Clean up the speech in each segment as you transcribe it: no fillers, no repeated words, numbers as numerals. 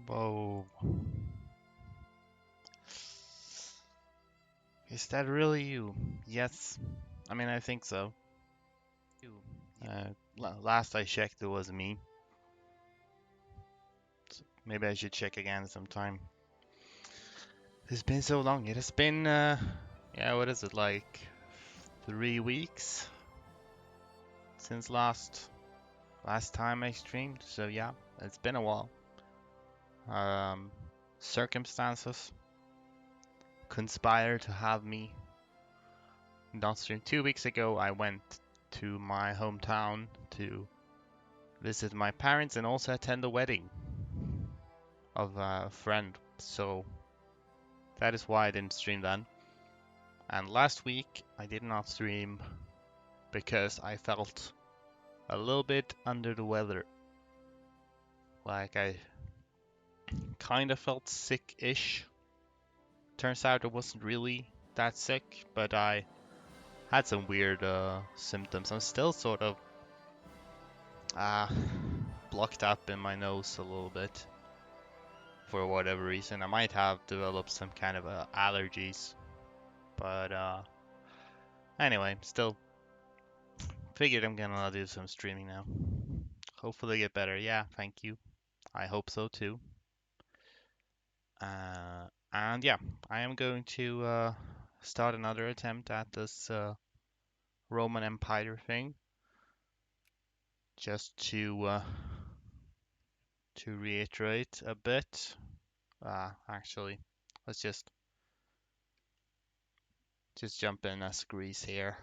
Whoa. Is that really you? Yes. I mean, I think so. You. Last I checked, it was me. So maybe I should check again sometime. It's been so long. It has been, yeah, what is it, like 3 weeks since last time I streamed. So yeah, it's been a while. Um, Circumstances conspire to have me not stream. 2 weeks ago, I went to my hometown to visit my parents and also attend the wedding of a friend. So that is why I didn't stream then. And last week, I did not stream because I felt a little bit under the weather. Like I kind of felt sick-ish. Turns out I wasn't really that sick, but I had some weird symptoms. I'm still sort of uh, blocked up in my nose a little bit for whatever reason. I might have developed some kind of allergies, but anyway, still figured I'm gonna do some streaming now. Hopefully get better. Yeah, thank you. I hope so too. And yeah, I am going to start another attempt at this Roman Empire thing, just to reiterate a bit. Actually, let's just jump in as Greece here.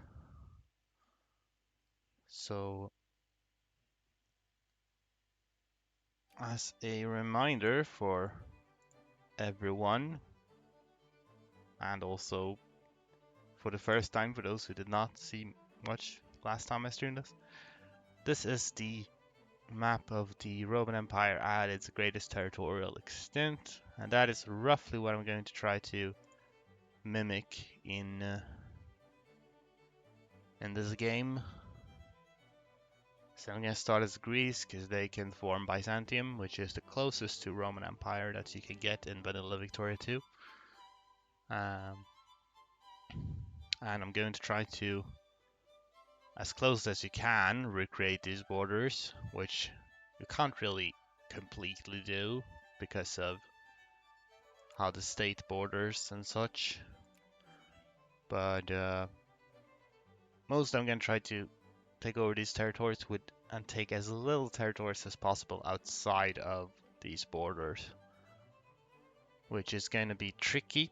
So, as a reminder for everyone, and also for the first time for those who did not see much last time I streamed this, this is the map of the Roman Empire at its greatest territorial extent, and that is roughly what I'm going to try to mimic in this game. So I'm gonna start as Greece because they can form Byzantium, which is the closest to Roman Empire that you can get in Vanilla Victoria 2. Um, and I'm going to try to, as close as you can, recreate these borders, which you can't really completely do because of how the state borders and such. But most I'm going to try to take over these territories with and take as little territories as possible outside of these borders, which is going to be tricky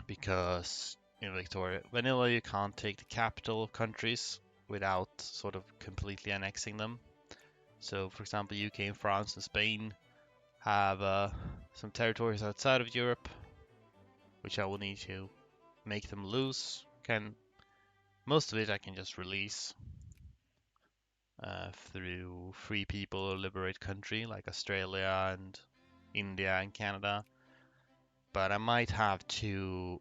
because in Victoria Vanilla you can't take the capital of countries without sort of completely annexing them. So, for example, UK and France and Spain have some territories outside of Europe, which I will need to make them lose. Most of it I can just release through Free People or Liberate Country, like Australia and India and Canada. But I might have to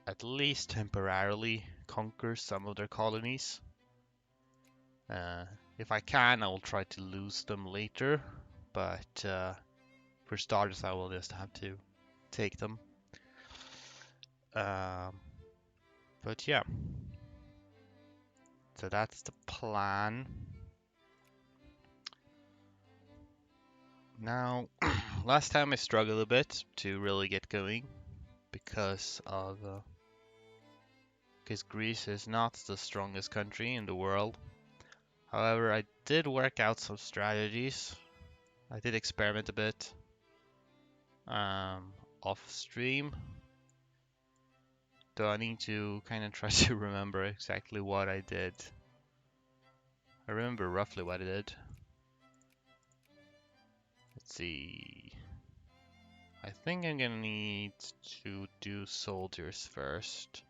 at least temporarily conquer some of their colonies. Uh, if I can, I will try to lose them later, but for starters, I will just have to take them. Um, but yeah, so that's the plan. Now, last time I struggled a bit to really get going because of because Greece is not the strongest country in the world. However, I did work out some strategies. I did experiment a bit off stream. Though I need to kind of try to remember exactly what I did. I remember roughly what I did. Let's see. I think I'm gonna need to do soldiers first.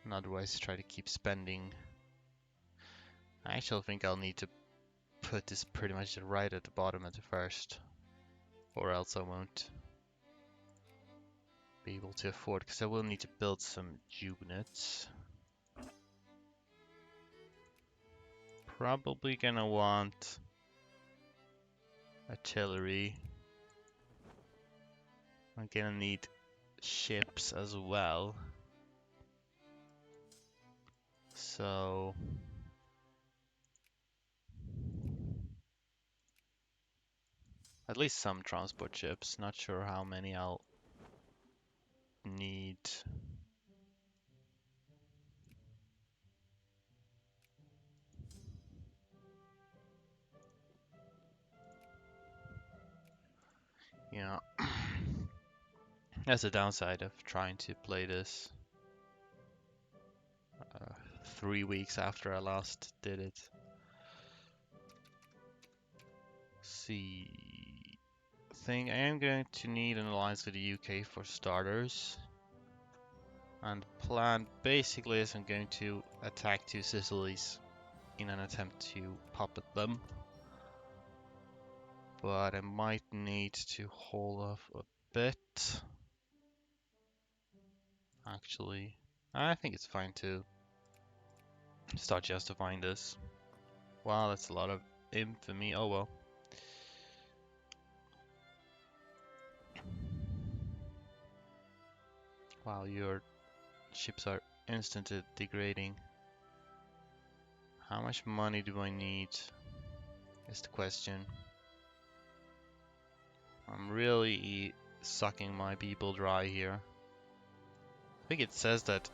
And otherwise try to keep spending. I actually think I'll need to put this pretty much right at the bottom at the first. Or else I won't be able to afford, because I will need to build some units. Probably gonna want artillery. I'm gonna need ships as well. So at least some transport ships. Not sure how many I'll need. Yeah. That's the downside of trying to play this 3 weeks after I last did it. See, thing I am going to need an alliance with the UK for starters. And plan basically is I'm going to attack two Sicilies in an attempt to puppet them. But I might need to hold off a bit. Actually, I think it's fine to start justifying this. Wow, that's a lot of infamy. Oh well. Wow, your ships are instantly degrading. How much money do I need? Is the question. I'm really sucking my people dry here. I think it says that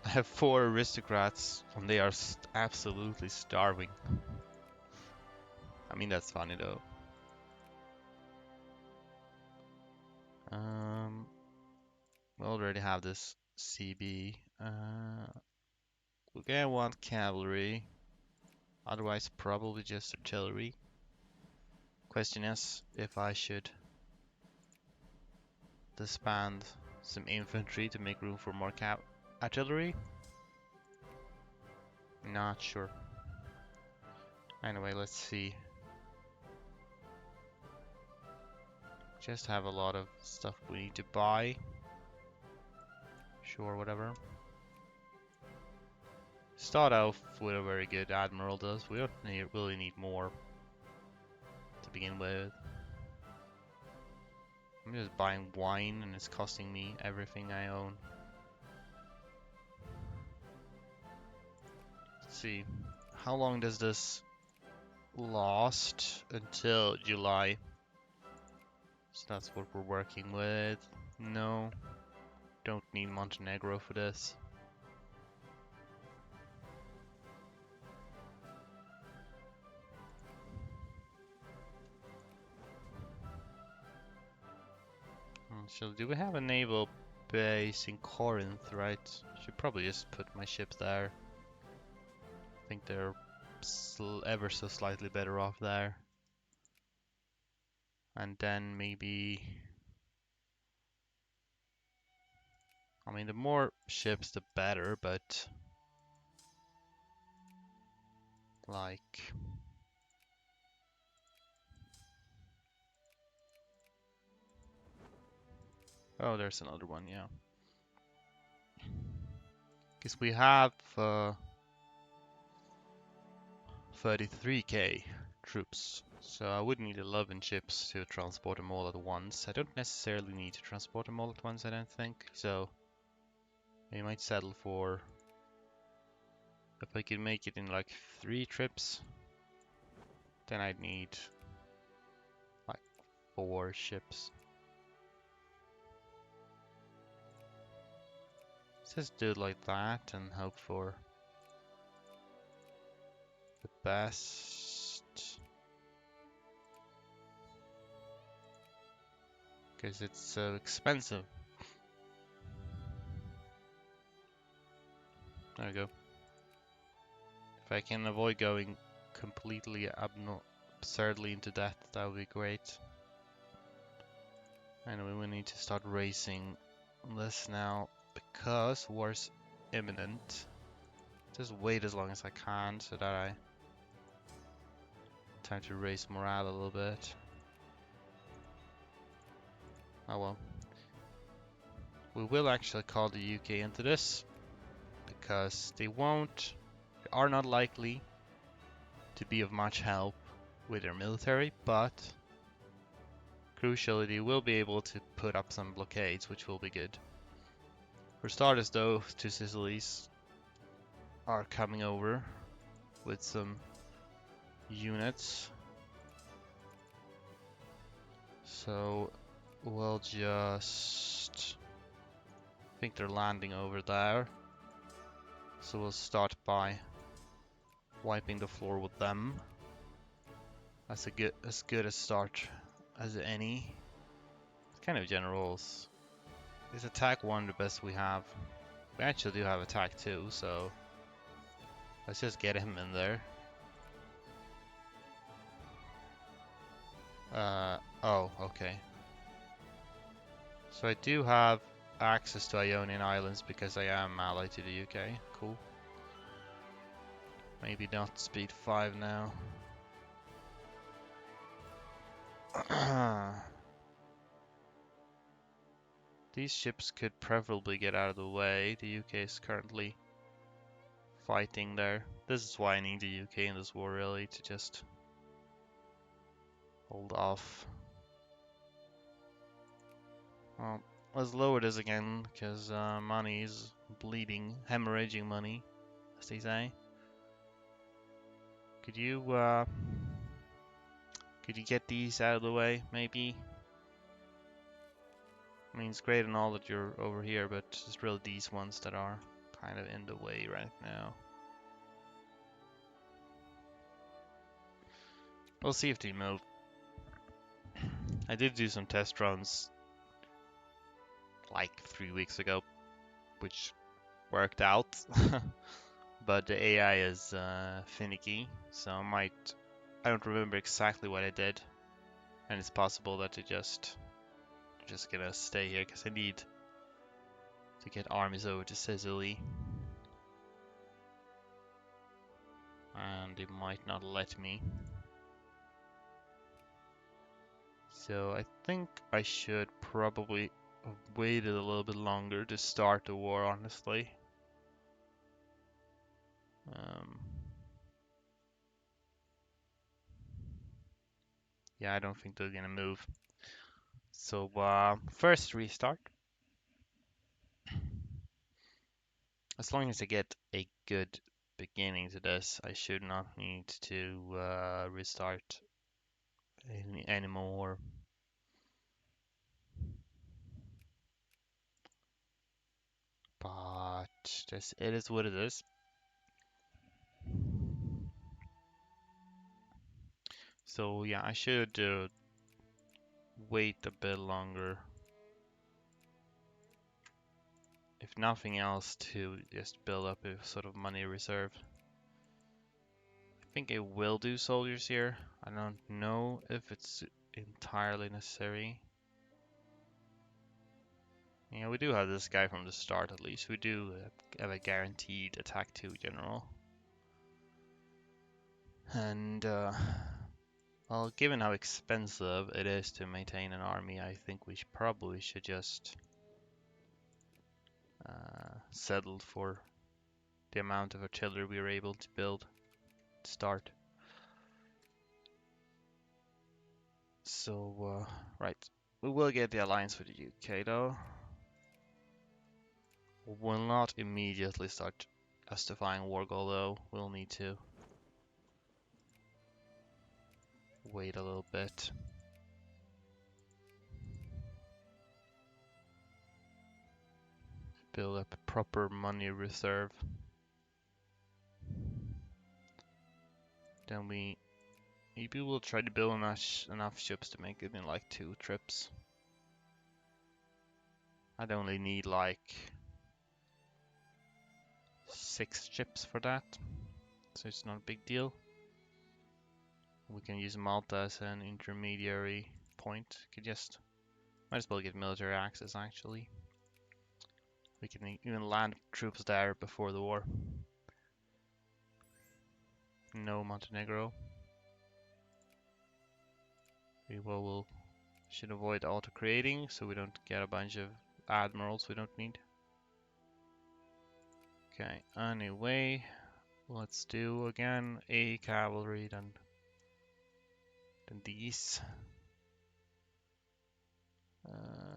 I have 4 aristocrats and they are absolutely starving. I mean, that's funny though. We already have this CB. We're gonna want cavalry. Otherwise, probably just artillery. Question is if I should disband some infantry to make room for more artillery. Not sure. Anyway, let's see. Just have a lot of stuff we need to buy. Sure, whatever. Start off with a very good admiral does. We don't really need more to begin with. I'm just buying wine and it's costing me everything I own. Let's see. How long does this last? Until July. So that's what we're working with. No. Don't need Montenegro for this. So do we have a naval base in Corinth, right? Should probably just put my ships there. I think they're ever so slightly better off there. And then maybe... I mean, the more ships, the better, but... Like... Oh, there's another one, yeah. Because we have 33k troops, so I would need 11 ships to transport them all at once. I don't necessarily need to transport them all at once, I don't think, so I might settle for if I can make it in like 3 trips, then I'd need like 4 ships. Let's just do it like that and hope for the best. Because it's so expensive. There we go. If I can avoid going completely absurdly into debt, that would be great. Anyway, we need to start racing this now because war's imminent. Just wait as long as I can so that I time to raise morale a little bit. Oh well. We will actually call the UK into this because they are not likely to be of much help with their military, but crucially they will be able to put up some blockades, which will be good. For starters though, two Sicilies are coming over with some units. So we'll just... I think they're landing over there. So we'll start by wiping the floor with them. That's as good a start as any. It's kind of generals. Is attack 1 the best we have? We actually do have attack 2, so let's just get him in there. Oh, okay. So I do have access to Ionian Islands because I am allied to the UK. Cool. Maybe not speed 5 now. These ships could preferably get out of the way. The UK is currently fighting there. This is why I need the UK in this war, really, to just hold off. Well, let's lower this again, because money is bleeding, hemorrhaging money, as they say. Could you get these out of the way, maybe? I mean, it's great and all that you're over here, but it's really these ones that are kind of in the way right now. We'll see if they move. I did do some test runs like 3 weeks ago, which worked out. But the AI is finicky, so I don't remember exactly what I did, and it's possible that they're just gonna stay here because I need to get armies over to Sicily, and they might not let me. So I think I should probably have waited a little bit longer to start the war, honestly. Yeah, I don't think they're gonna move. So first restart. As long as I get a good beginning to this, I should not need to restart anymore. But it is what it is. So yeah, I should wait a bit longer. If nothing else, to just build up a sort of money reserve. I think I will do soldiers here. I don't know if it's entirely necessary. Yeah, we do have this guy from the start at least. We do have a guaranteed attack 2 general. And, well, given how expensive it is to maintain an army, I think we probably should just settle for the amount of artillery we were able to build to start. So, right. We will get the alliance with the UK though. We will not immediately start justifying war goal though. We'll need to wait a little bit. Build up a proper money reserve. Then maybe we'll try to build enough ships to make it in like 2 trips. I'd only need like 6 ships for that, so it's not a big deal. We can use Malta as an intermediary point. Might as well get military access actually. We can even land troops there before the war. No Montenegro. We should avoid auto creating so we don't get a bunch of admirals we don't need. Okay, anyway, let's do again a cavalry then. than these.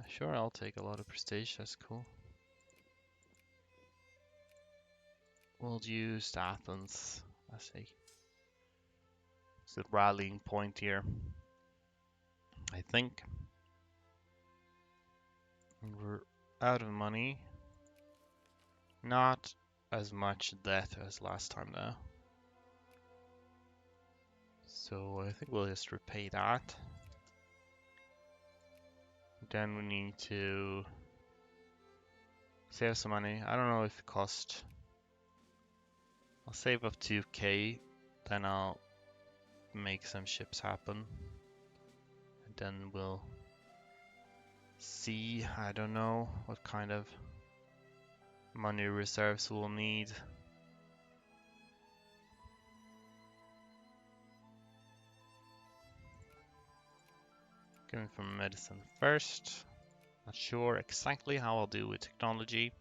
Sure, I'll take a lot of prestige. That's cool. We'll use Athens as a the rallying point here, I think. We're out of money. Not as much debt as last time though. So I think we'll just repay that. Then we need to save some money. I don't know if it cost. I'll save up 2k, then I'll make some ships happen. And then we'll see, I don't know what kind of money reserves we'll need. Going for medicine first. Not sure exactly how I'll do with technology.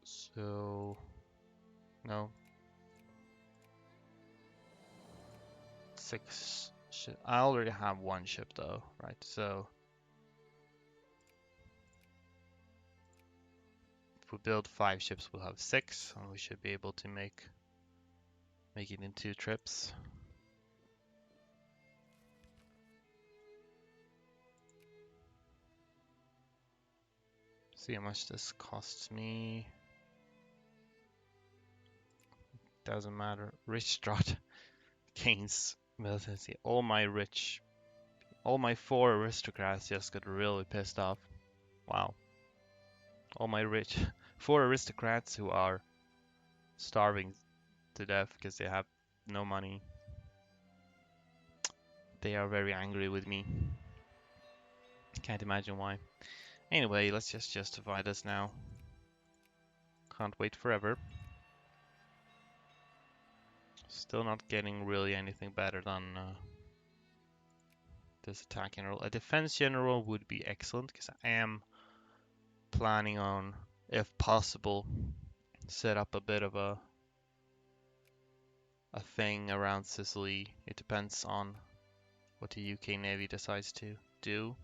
So, no. 6 ship. I already have 1 ship though, right? So, if we build 5 ships, we'll have 6, and we should be able to make it in 2 trips. See how much this costs me. Doesn't matter. Rich Strut gains militancy. All my 4 aristocrats just got really pissed off. Wow. All my 4 aristocrats who are starving to death because they have no money. They are very angry with me. Can't imagine why. Anyway, let's just justify this now. Can't wait forever. Still not getting really anything better than this attack general. A defense general would be excellent because I am planning on, if possible, set up a bit of a thing around Sicily. It depends on what the UK Navy decides to do.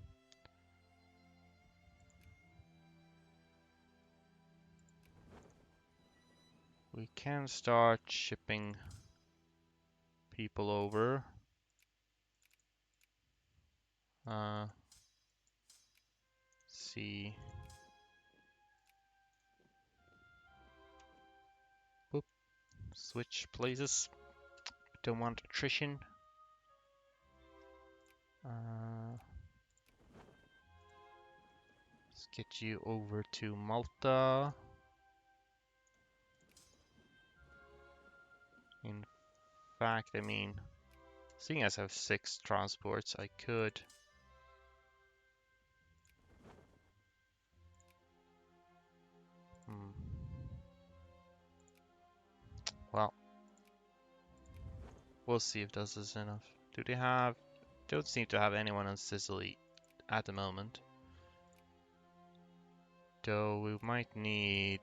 We can start shipping people over. See. Boop. Switch places. Don't want attrition. Let's get you over to Malta. In fact, I mean, seeing as I have 6 transports, I could well, we'll see if this is enough. Do they have? Don't seem to have anyone on Sicily at the moment. Though we might need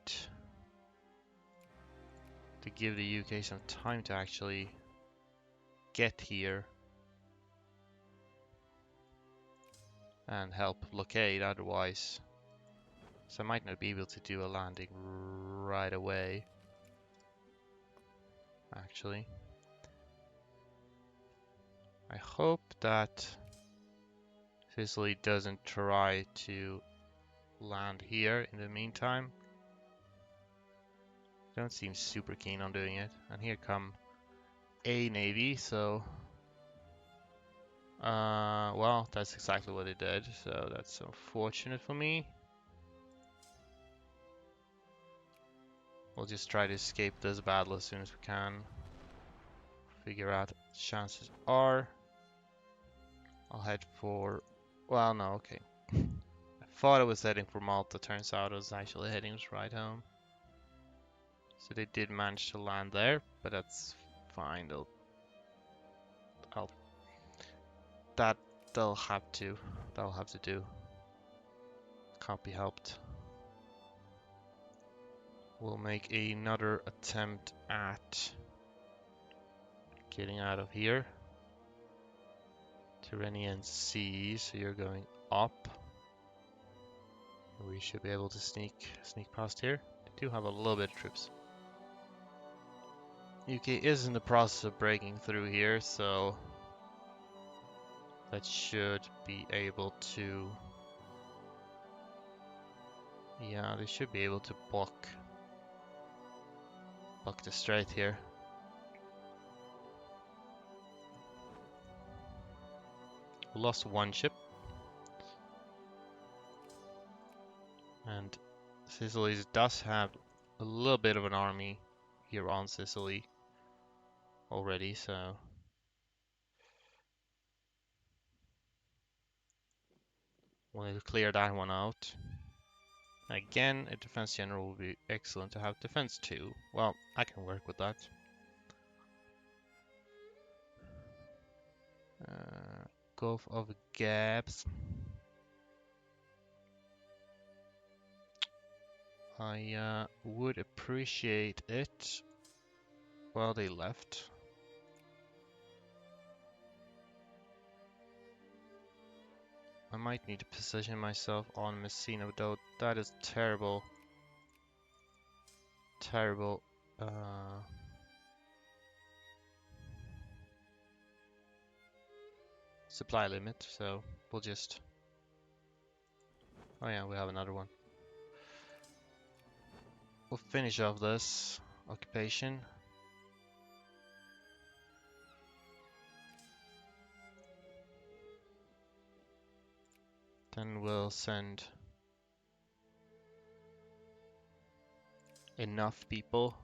to give the UK some time to actually get here and help blockade otherwise. So I might not be able to do a landing right away. Actually, I hope that Sicily doesn't try to land here in the meantime. Don't seem super keen on doing it. And here come a navy, so well, that's exactly what it did, so that's unfortunate for me. We'll just try to escape this battle as soon as we can. Figure out what chances are. I'll head for, well, no, okay. I thought I was heading for Malta, turns out I was actually heading right home. So they did manage to land there, but that's fine. They'll have to. That'll have to do. Can't be helped. We'll make another attempt at getting out of here. Tyrrhenian C, so you're going up. We should be able to sneak past here. They do have a little bit of troops. UK is in the process of breaking through here, so that should be able to... Yeah, they should be able to block the strait here. We lost one ship. And Sicily does have a little bit of an army here on Sicily already, so we'll need to clear that one out. Again, a defense general would be excellent to have. Defense 2. Well, I can work with that. Gulf of Gabs. I would appreciate it. Well, they left. I might need to position myself on Messina, though that is terrible. Terrible. Supply limit, so we'll just... Oh yeah, we have another one. We'll finish off this occupation. Then we'll send enough people.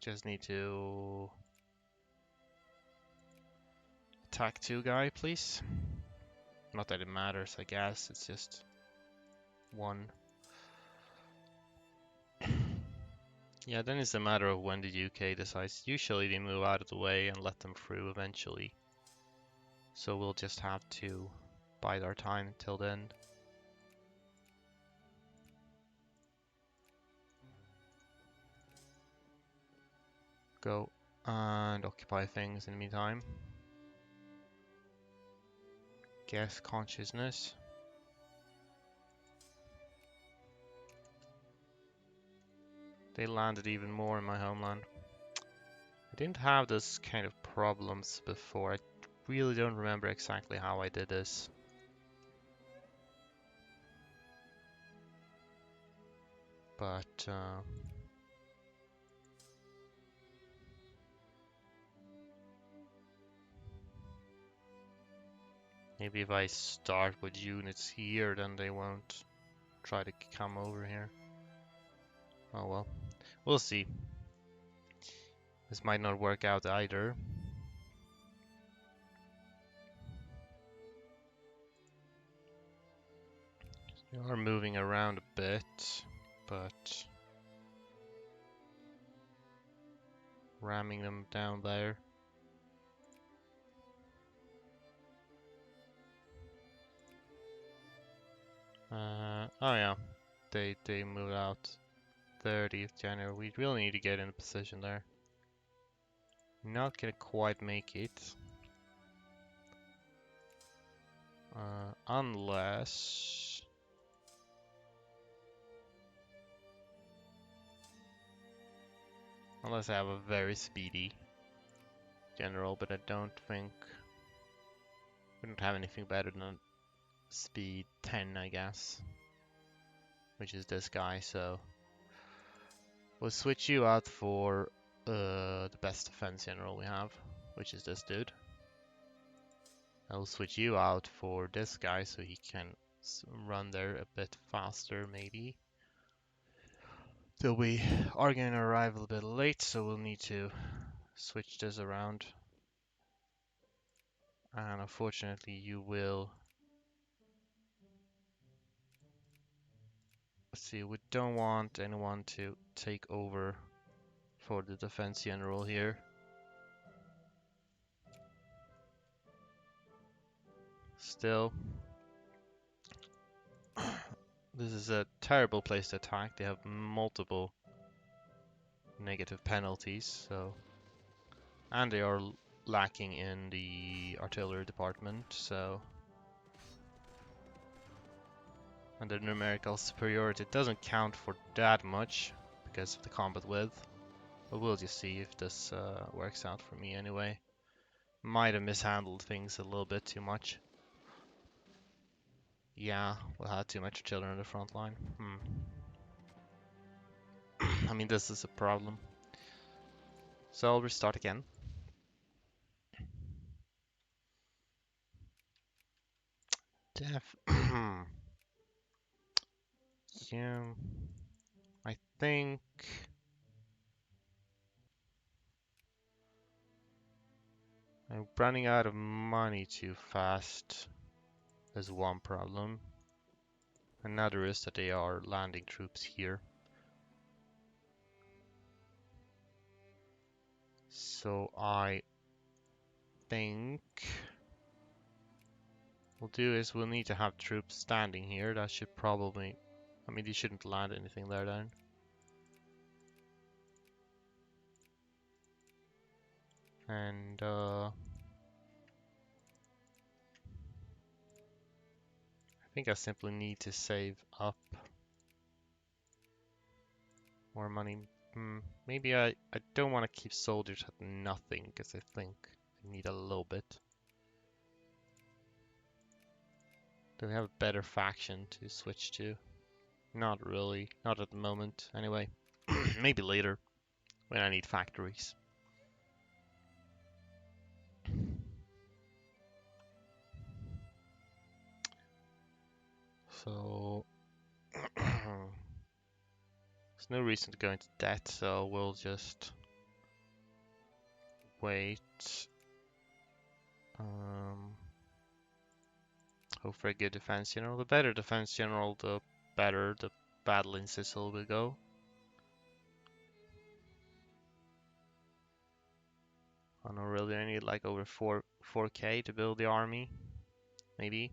Just need to attack 2 guy, please. Not that it matters, I guess. It's just 1. Yeah, then it's a matter of when the UK decides. Usually they move out of the way and let them through eventually. So we'll just have to bide our time until then. Go and occupy things in the meantime. Gas consciousness. They landed even more in my homeland. I didn't have this kind of problems before. I really don't remember exactly how I did this. But maybe if I start with units here, then they won't try to come over here. Oh well, we'll see. This might not work out either. They are moving around a bit, but ramming them down there. Oh yeah, they moved out 30th January. We really need to get in a position there. Not gonna quite make it. Unless... Unless I have a very speedy general, but I don't think... We don't have anything better than speed 10, I guess. Which is this guy, so... We'll switch you out for the best defense general we have, which is this dude. I'll switch you out for this guy so he can run there a bit faster, maybe. So we are going to arrive a little bit late, so we'll need to switch this around. And unfortunately, you will... Let's see, we don't want anyone to take over for the defense general here. Still, This is a terrible place to attack. They have multiple negative penalties, so and they are lacking in the artillery department, so and their numerical superiority doesn't count for that much because of the combat width. But we'll just see if this works out for me anyway. Might have mishandled things a little bit too much. Yeah, we'll have too much artillery on the front line. I mean, this is a problem. So I'll restart again. Def. Yeah. I think I'm running out of money too fast. There's one problem. Another is that they are landing troops here. So I think we'll do is we'll need to have troops standing here. That should probably, I mean, they shouldn't land anything there then. And I think I simply need to save up more money. Maybe I don't want to keep soldiers at nothing because I think I need a little bit. Do we have a better faction to switch to? Not really. Not at the moment. Anyway, maybe later when I need factories. So there's no reason to go into debt, so we'll just wait. Hope for a good defense general. The better defense general, the better the battle in Sicily will go. I don't really. I need like over 4K to build the army, maybe.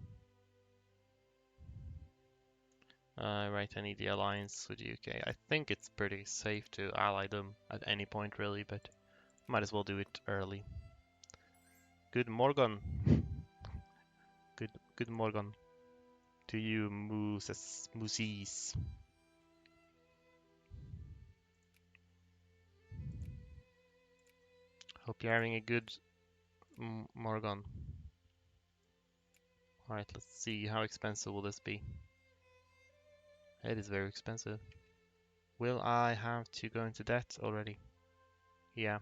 Right, I need the alliance with UK. I think it's pretty safe to ally them at any point, really, but might as well do it early. Good Morgan. Good Morgan. To you, Mooses. Hope you're having a good Morgan. Alright, let's see. How expensive will this be? It is very expensive. Will I have to go into debt already? Yeah.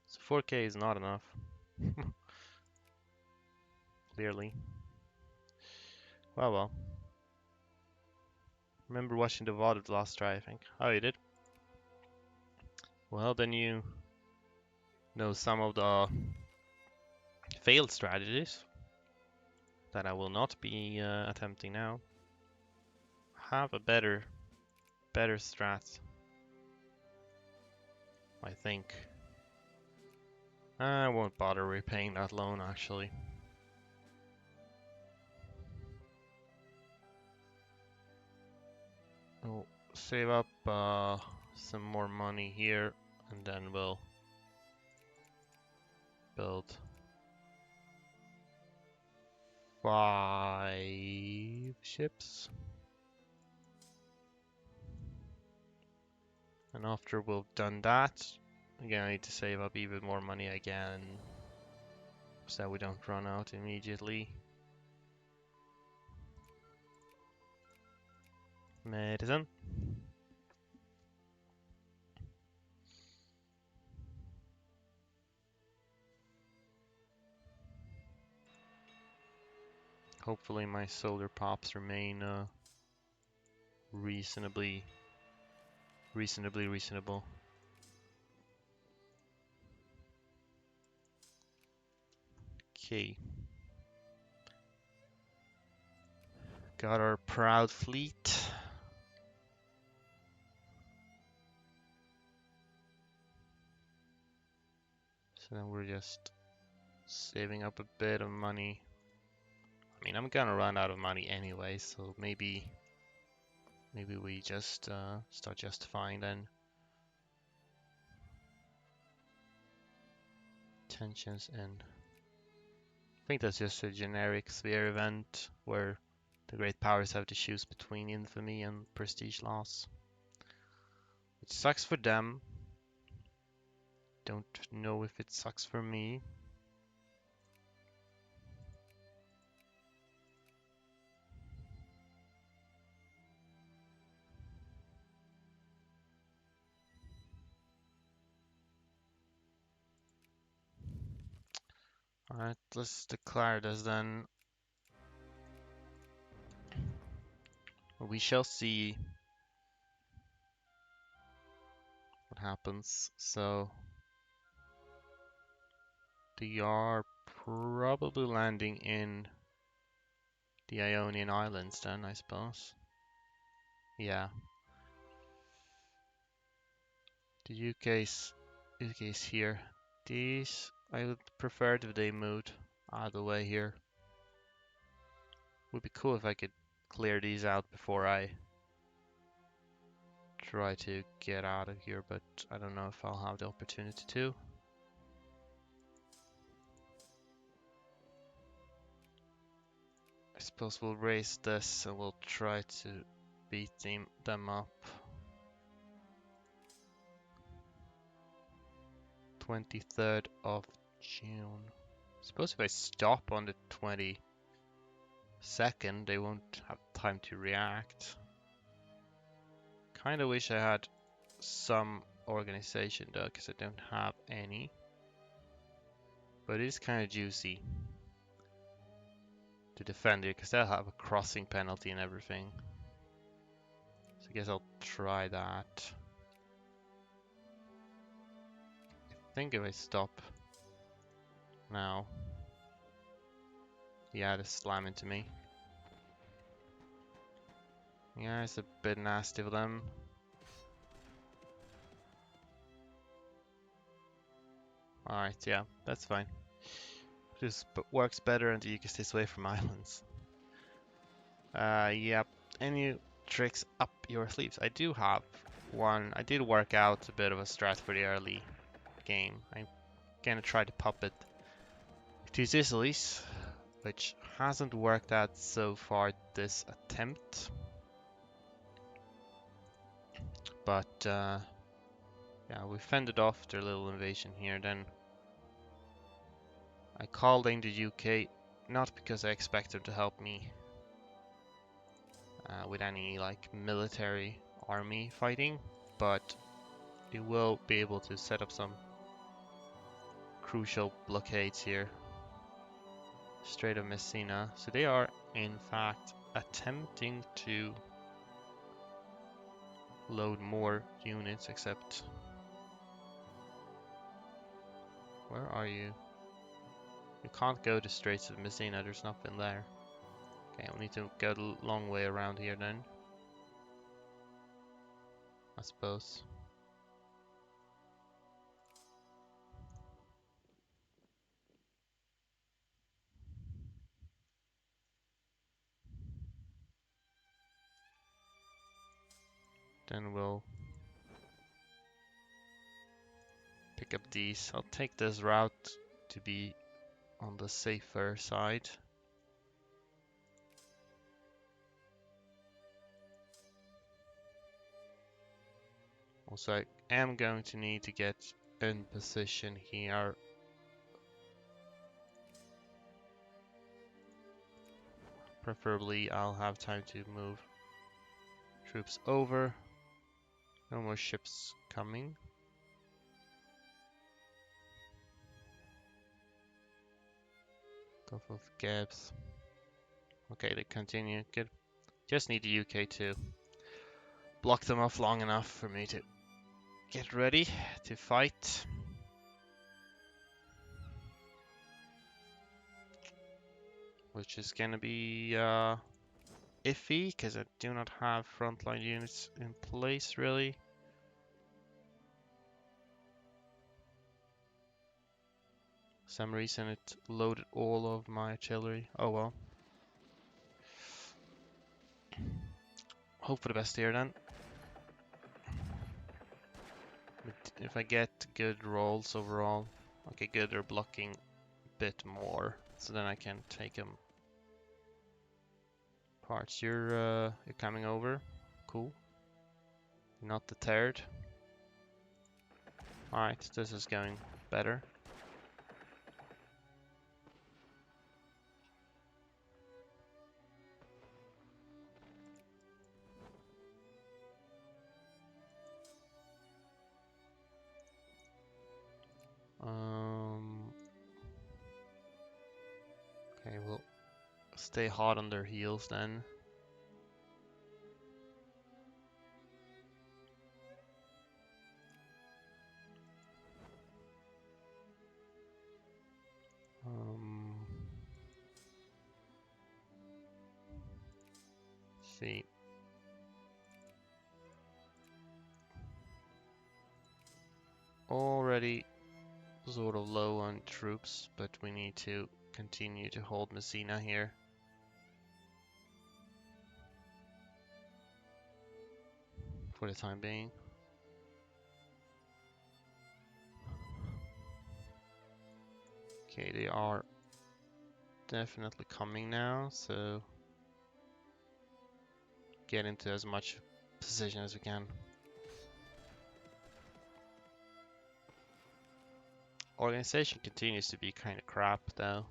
So 4K is not enough. Clearly. Well. Remember watching the VOD of the last try, I think. Oh, you did? Well, then you know some of the failed strategies that I will not be attempting now. Have a better strat, I think. I won't bother repaying that loan, actually. We'll save up some more money here, and then we'll build 5 ships. And after we've done that, again, I need to save up even more money again, so we don't run out immediately. Medicine. Hopefully my solar pops remain reasonably reasonable. Okay. Got our proud fleet. So then we're just saving up a bit of money. I mean, I'm gonna run out of money anyway, so maybe maybe we just start justifying then. Tensions in. I think that's just a generic sphere event where the great powers have to choose between infamy and prestige loss. It sucks for them. Don't know if it sucks for me. Alright, let's declare this then. We shall see what happens. So they are probably landing in the Ionian Islands then, I suppose. Yeah. The UK's here. These I would prefer if they moved out of the way here. Would be cool if I could clear these out before I try to get out of here, but I don't know if I'll have the opportunity to. I suppose we'll raise this and we'll try to beat them up. 23rd of June. Suppose if I stop on the 22nd, they won't have time to react. Kinda wish I had some organization though, because I don't have any. But it is kind of juicy to defend it, because they'll have a crossing penalty and everything. So I guess I'll try that. I think if I stop now, yeah, they slam into me. Yeah, it's a bit nasty of them. Alright, yeah, that's fine. Just works better until you can stay away from islands. Yep. Any tricks up your sleeves? I do have one. I did work out a bit of a strat for the early game. I'm gonna try to pop it to Sicily's, which hasn't worked out so far this attempt. But yeah, we fended off their little invasion here. Then I called in the UK, not because I expect them to help me with any like military army fighting, but they will be able to set up some crucial blockades here. Strait of Messina. So they are in fact attempting to load more units, except where are you? You can't go to Straits of Messina, there's nothing there. Okay, we need to go the long way around here then, I suppose. Then we'll pick up these. I'll take this route to be on the safer side. Also, I am going to need to get in position here. Preferably, I'll have time to move troops over. No more ships coming. Gulf of Gabs. Okay, they continue. Good. Just need the UK to block them off long enough for me to get ready to fight. Which is gonna be iffy, because I do not have frontline units in place really. For some reason it loaded all of my artillery. Oh well. Hope for the best here then. If I get good rolls overall, okay, good, they're blocking a bit more, so then I can take them. Parts, you're coming over. Cool. You're not deterred. Alright, this is going better. Okay, we'll stay hot on their heels then. See. Already sort of low on troops, but we need to continue to hold Messina here. For the time being. Okay, they are definitely coming now, so get into as much position as we can. Organization continues to be kind of crap though.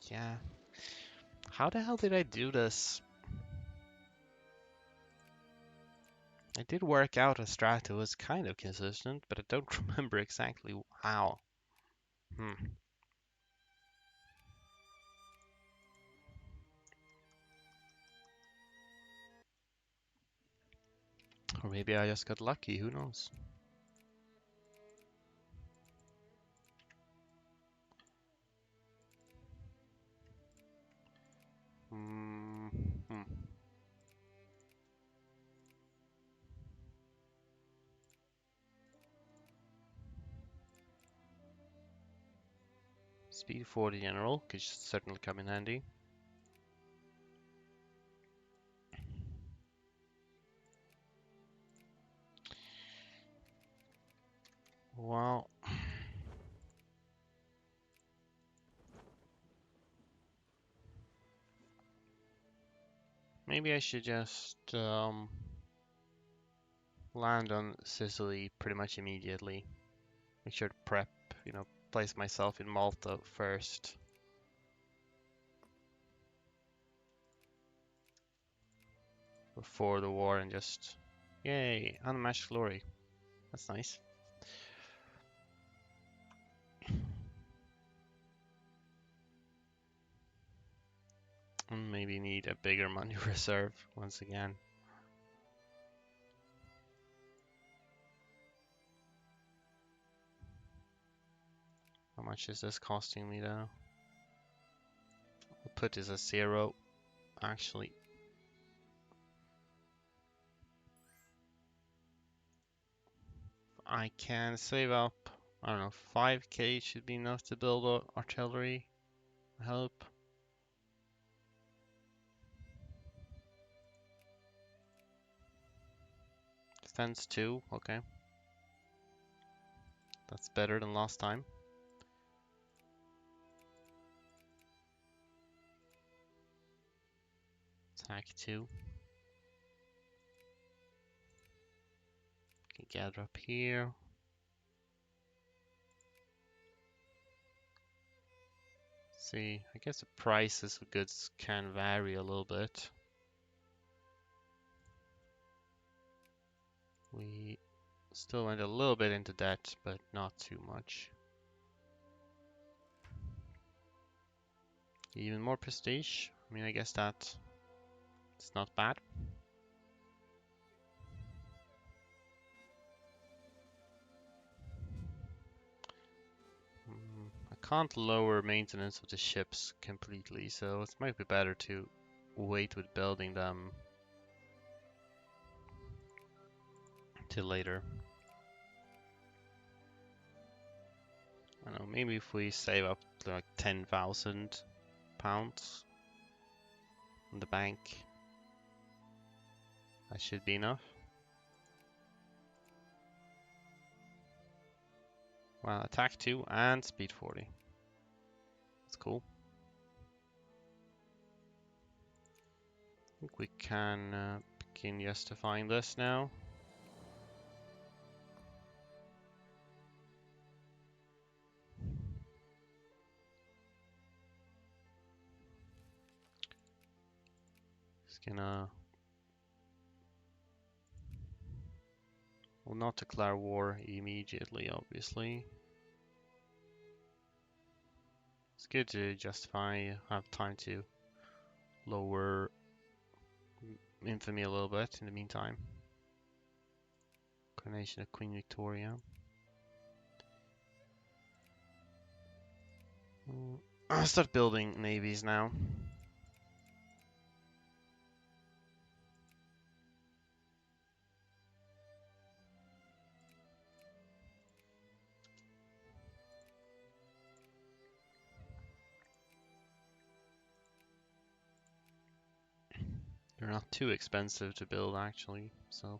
Yeah. How the hell did I do this? I did work out a strat that was kind of consistent, but I don't remember exactly how. Or maybe I just got lucky, who knows? Speed 40 general could certainly come in handy. Well, maybe I should just land on Sicily pretty much immediately. Make sure to prep, place myself in Malta first. Before the war and just, yay, unmatched glory. That's nice. And maybe need a bigger money reserve once again. How much is this costing me though? I'll put this as 0, actually. I can save up, I don't know, 5k should be enough to build artillery. I hope. Defense 2, okay. That's better than last time. Attack 2. Can gather up here. See, I guess the prices of goods can vary a little bit. We still went a little bit into debt, but not too much. Even more prestige. I mean, I guess that it's not bad. I can't lower maintenance of the ships completely, so it might be better to wait with building them till later. I don't know, maybe if we save up to like 10,000 pounds in the bank. That should be enough. Well, attack 2 and speed 40. That's cool. I think we can begin justifying this now. Just gonna... Will not declare war immediately, obviously. It's good to justify, have time to lower infamy a little bit in the meantime. Coronation of Queen Victoria. I'll start building navies now. They're not too expensive to build actually, so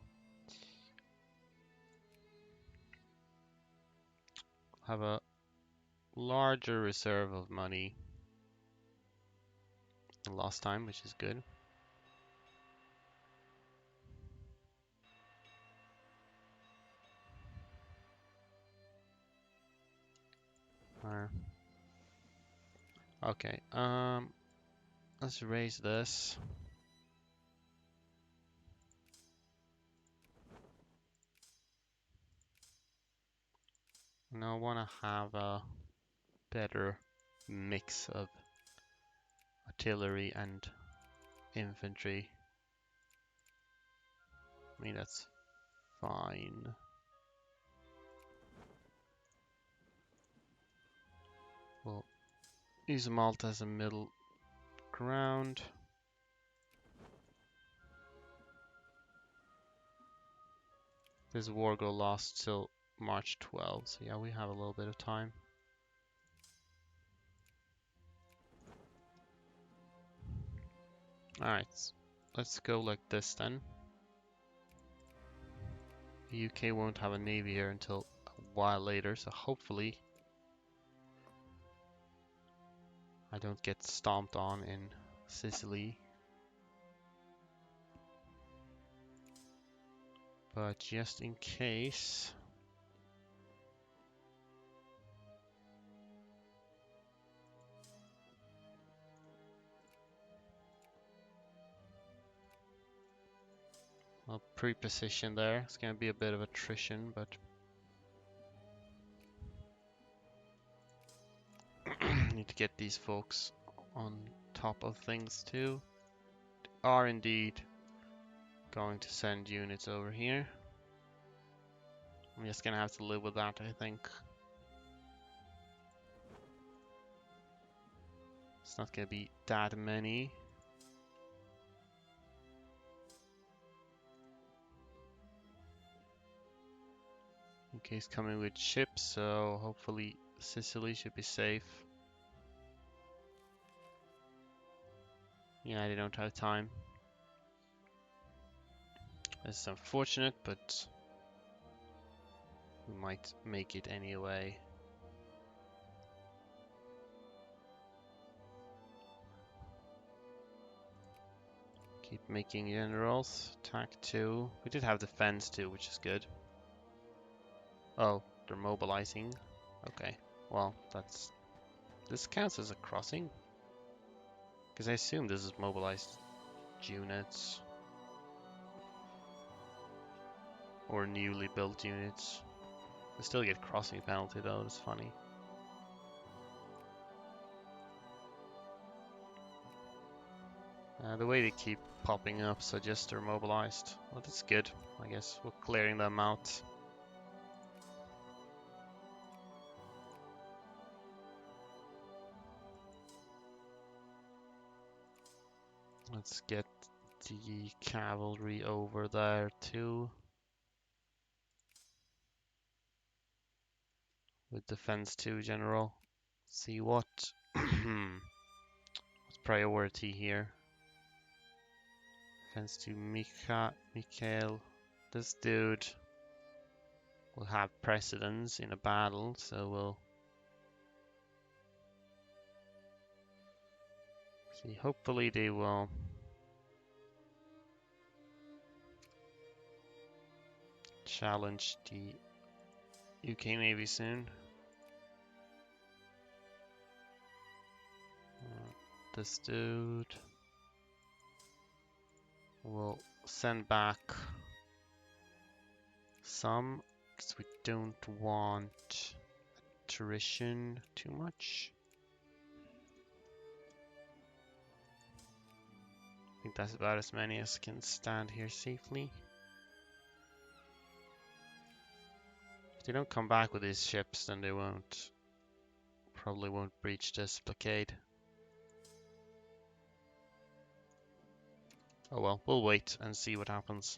have a larger reserve of money than last time, which is good. Okay, let's raise this. Now I want to have a better mix of artillery and infantry. I mean, that's fine. We'll use Malta as a middle ground. This war will last till March 12th, so yeah, we have a little bit of time. Alright, let's go like this then. The UK won't have a navy here until a while later, so hopefully I don't get stomped on in Sicily. But just in case... I'll pre-position there. It's gonna be a bit of attrition, but... need to get these folks on top of things too. Are indeed going to send units over here. I'm just gonna have to live with that, I think. It's not gonna be that many. UK's coming with ships, so hopefully Sicily should be safe. Yeah, they don't have time. It's unfortunate, but we might make it anyway. Keep making generals. Attack 2. We did have defense too, which is good. Oh, they're mobilizing. Okay, well, that's... This counts as a crossing? Because I assume this is mobilized units. Or newly built units. They still get crossing penalty though, it's funny. The way they keep popping up suggests they're mobilized. Well, that's good. I guess we're clearing them out. Let's get the cavalry over there too. With defense 2 general. See what what's priority here. Defense 2 Mika Mikhail, this dude will have precedence in a battle, so we'll see. Hopefully they will challenge the UK Navy soon. This dude will send back some, because we don't want attrition too much. I think that's about as many as can stand here safely. If they don't come back with these ships, then they probably won't breach this blockade. Oh well, we'll wait and see what happens.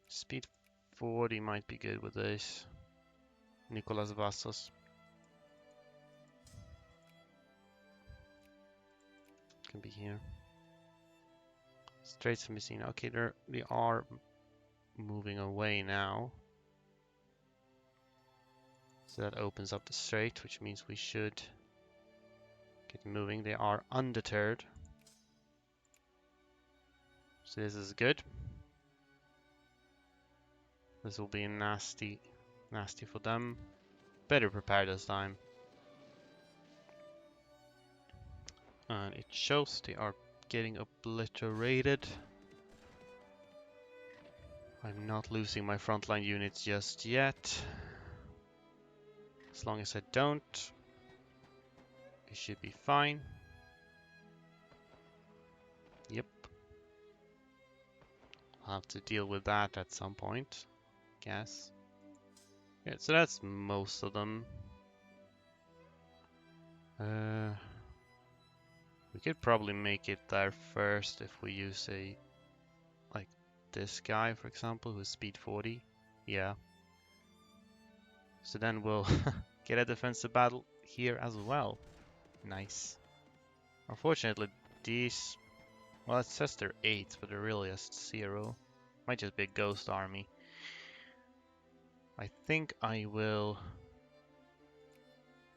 Speed 40 might be good with this. Nicolas Vassos. Can be here. Straits of Messina. Okay, they are moving away now. So that opens up the strait, which means we should get moving. They are undeterred. So this is good. This will be nasty for them. Better prepared this time. And it shows they are getting obliterated. I'm not losing my frontline units just yet. As long as I don't, it should be fine. Yep. I'll have to deal with that at some point, guess. Yeah, so that's most of them. We could probably make it there first if we use like this guy, for example, who's speed 40. Yeah. So then we'll get a defensive battle here as well. Nice. Unfortunately, these... Well, it says they're 8, but they're really just 0. Might just be a ghost army. I think I will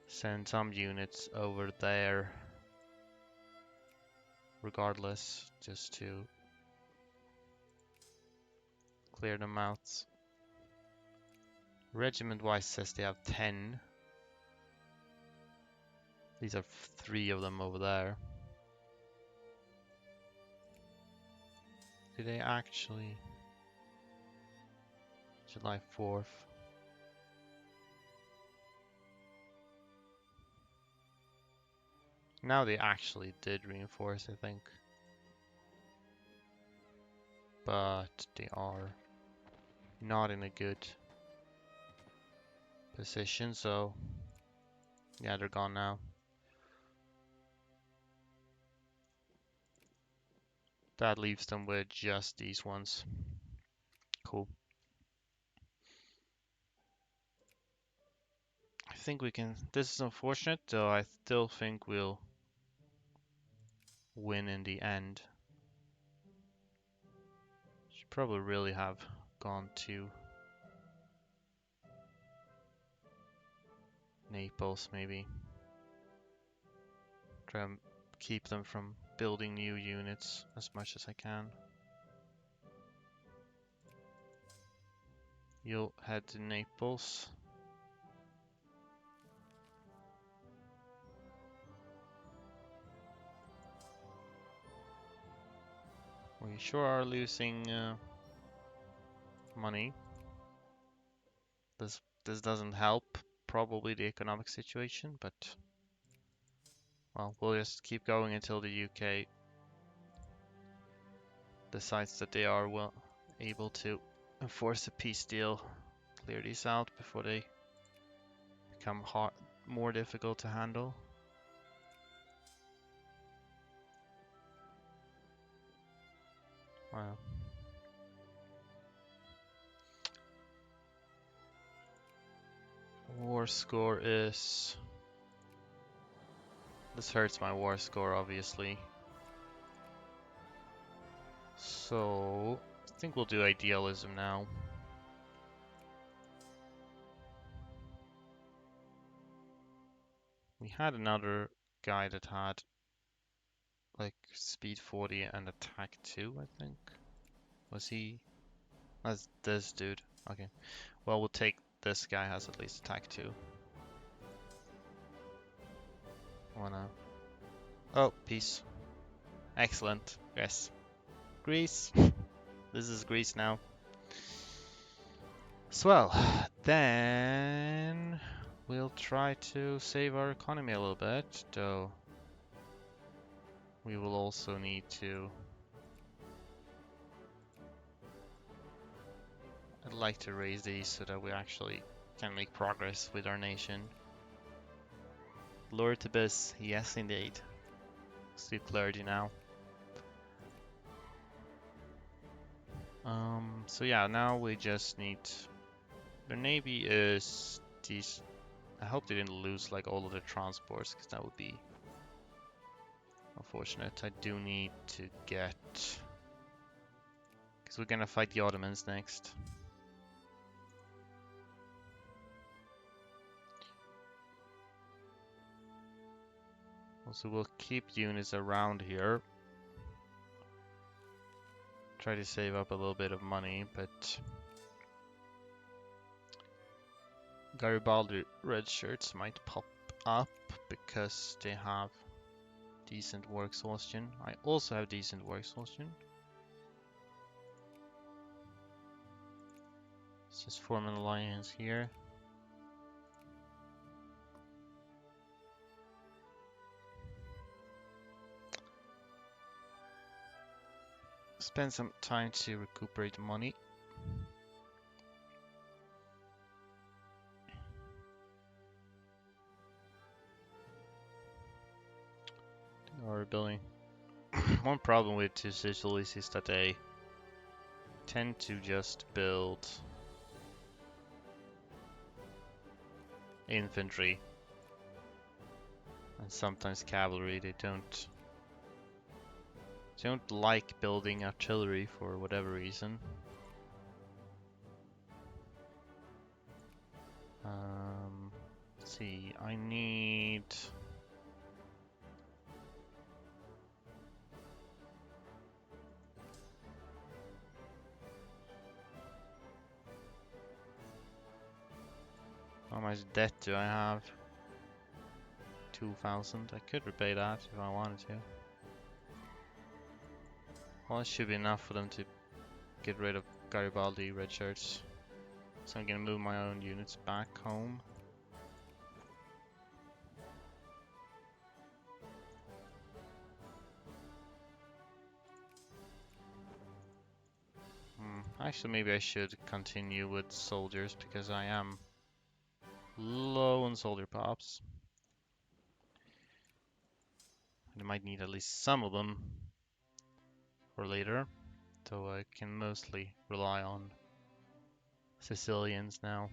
send some units over there regardless, just to clear them out. Regiment-wise says they have 10. These are 3 of them over there. Do they actually... July 4th. Now they actually did reinforce, I think. But they are not in a good position, so yeah, they're gone now. That leaves them with just these ones. Cool. I think we can... This is unfortunate, though I still think we'll win in the end. Should probably really have gone to Naples, maybe. Try and keep them from building new units as much as I can. You'll head to Naples. We sure are losing money. This doesn't help probably the economic situation, but well, we'll just keep going until the UK decides that they are able to enforce a peace deal, clear these out before they become more difficult to handle. Wow. War score is... This hurts my war score, obviously. So, I think we'll do idealism now. We had another guy that had like speed 40 and attack 2, I think. Was he? That's this dude. Okay. Well, we'll take this guy has at least attack 2. Wanna. Oh, peace. Excellent. Yes. Greece. This is Greece now. Swell. Then we'll try to save our economy a little bit, though we will also need to. I'd like to raise these so that we actually can make progress with our nation. Lord Tibis, yes indeed. Let's do clergy now. So yeah, now we just need. Their navy is these. I hope they didn't lose like all of their transports, because that would be unfortunate. I do need to get, because we're gonna fight the Ottomans next. Also, we'll keep units around here. Try to save up a little bit of money, but Garibaldi red shirts might pop up because they have decent war exhaustion. I also have decent war exhaustion. Let's just form an alliance here. Spend some time to recuperate money. Or building. One problem with two Sicilies is that they tend to just build infantry and sometimes cavalry. They don't like building artillery for whatever reason. Let's see, I need. How much debt do I have? 2,000. I could repay that if I wanted to. Well, it should be enough for them to get rid of Garibaldi red shirts. So I'm gonna move my own units back home. Actually, maybe I should continue with soldiers because I am low on soldier pops. I might need at least some of them for later, though I can mostly rely on Sicilians now.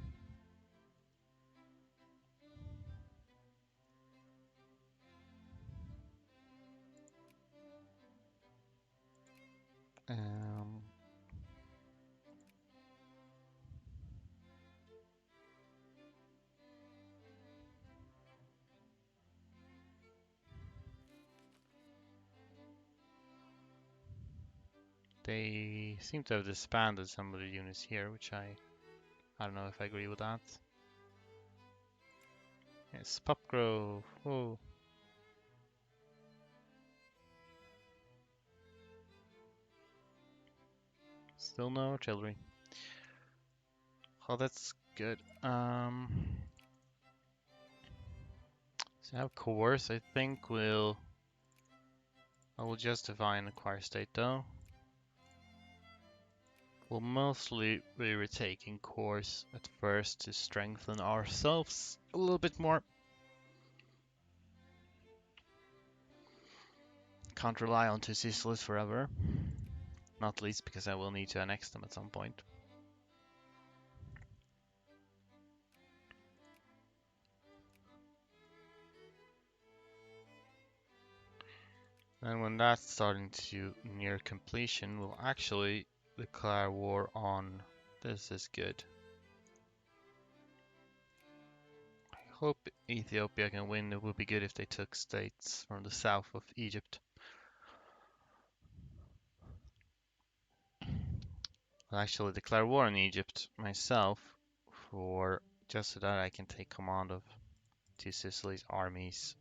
They seem to have disbanded some of the units here, which I don't know if I agree with that. Yes, Popgrove. Oh. Still no artillery. Oh, that's good. So now coerce, I think I will justify and acquire state though. We'll mostly be retaking course at first to strengthen ourselves a little bit more. Can't rely on two Sicilies forever. Not least because I will need to annex them at some point. And when that's starting to near completion, we'll actually declare war on. This is good. I hope Ethiopia can win. It would be good if they took states from the south of Egypt. I'll actually declare war on Egypt myself for just so that I can take command of two Sicily's armies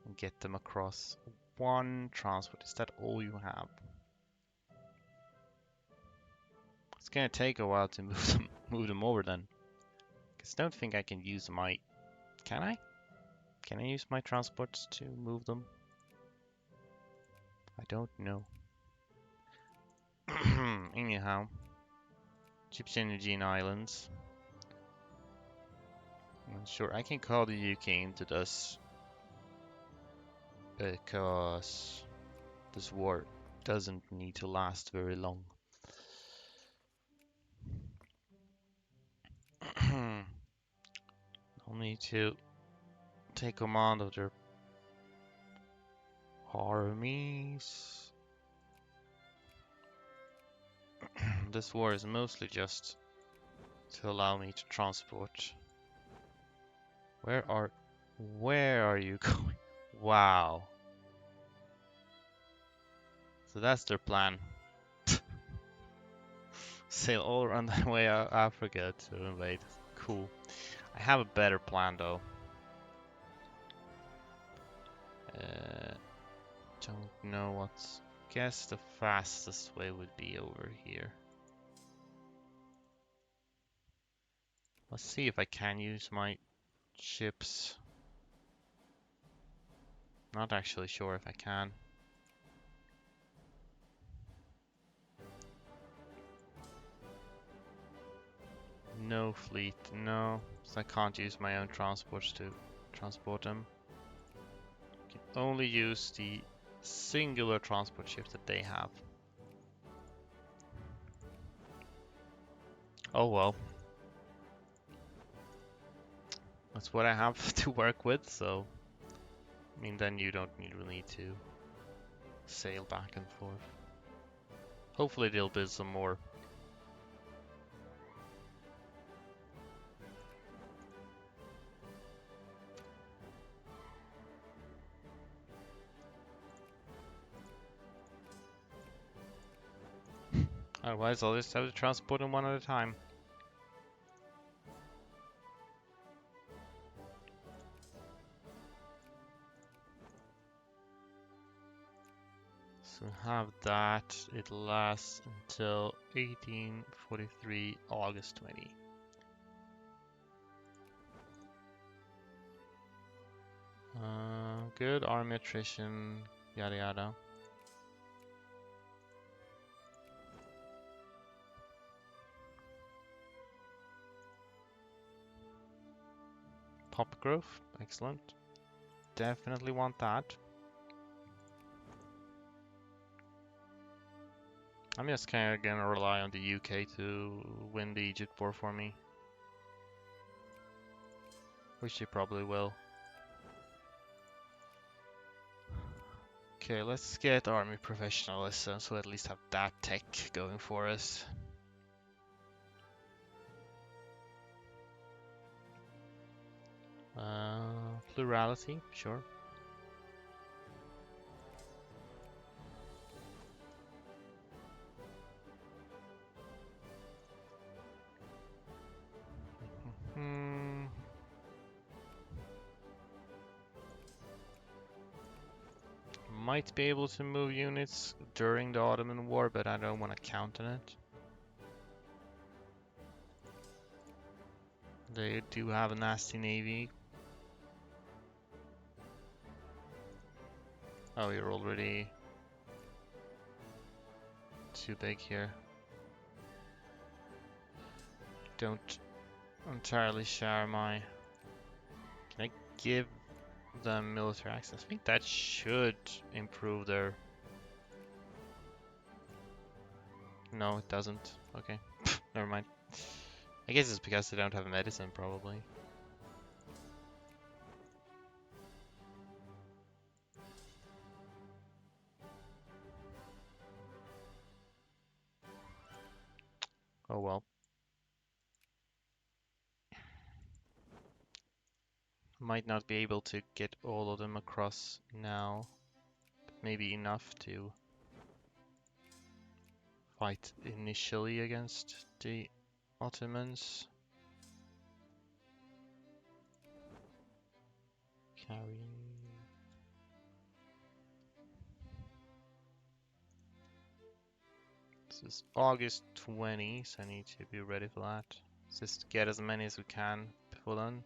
and get them across one transport. Is that all you have? It's gonna take a while to move them over then. Cause I don't think I can use my. Can I? Can I use my transports to move them? I don't know. Anyhow, Egyptian Aegean Islands. Sure, I can call the UK into this because this war doesn't need to last very long. I'll need to take command of their armies. This war is mostly just to allow me to transport. Where are you going? Wow. So that's their plan. Sail all around the way out Africa to invade. Cool. I have a better plan though. Don't know what's. Guess the fastest way would be over here. Let's see if I can use my ships. Not actually sure if I can. No fleet, no. So I can't use my own transports to transport them. I can only use the singular transport ship that they have. Oh well. That's what I have to work with, so I mean then you don't really need to sail back and forth. Hopefully they'll build some more. Otherwise I'll just have to transport them one at a time. So have that. It lasts until 1843 August 20. Good army attrition, yada yada. Pop growth, excellent. Definitely want that. I'm just kind of gonna rely on the UK to win the Egypt war for me. Which they probably will. Okay, let's get army professionalism, so at least have that tech going for us. Plurality, sure. Might be able to move units during the Ottoman War, but I don't want to count on it. They do have a nasty navy. Oh, you're already too big here. Don't entirely share my... Can I give them military access? I think that should improve their... No, it doesn't. Okay, never mind. I guess it's because they don't have medicine, probably. Oh well. Might not be able to get all of them across now. But maybe enough to fight initially against the Ottomans. Carrying. This is August 20, so I need to be ready for that. Just get as many as we can before then.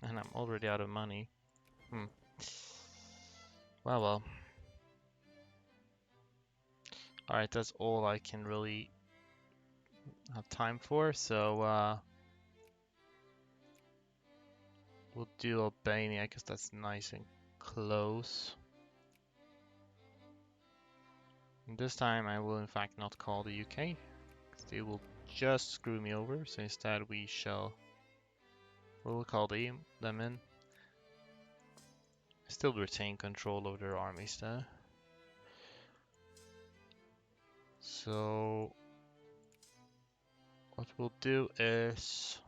And I'm already out of money. Well. Alright, that's all I can really have time for, so we'll do Albania because that's nice and close. And this time I will in fact not call the UK, because they will just screw me over, so instead we'll call them in. Still retain control of their armies though. So what we'll do is,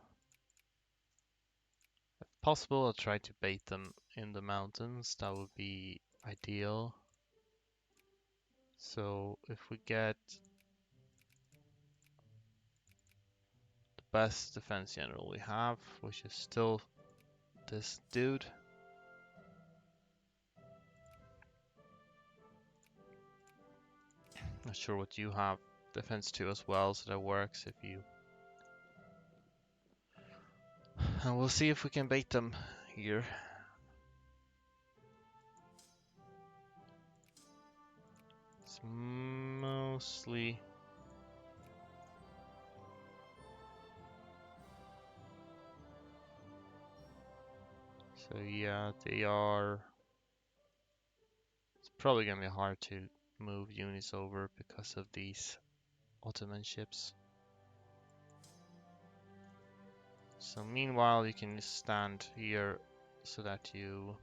if possible, I'll try to bait them in the mountains. That would be ideal. So if we get the best defense general we have, which is still this dude. Not sure what you have. Defense 2 as well, so that works if you... And we'll see if we can bait them here. It's mostly... So yeah, they are... It's probably gonna be hard to move units over because of these Ottoman ships. So meanwhile, you can stand here so that you...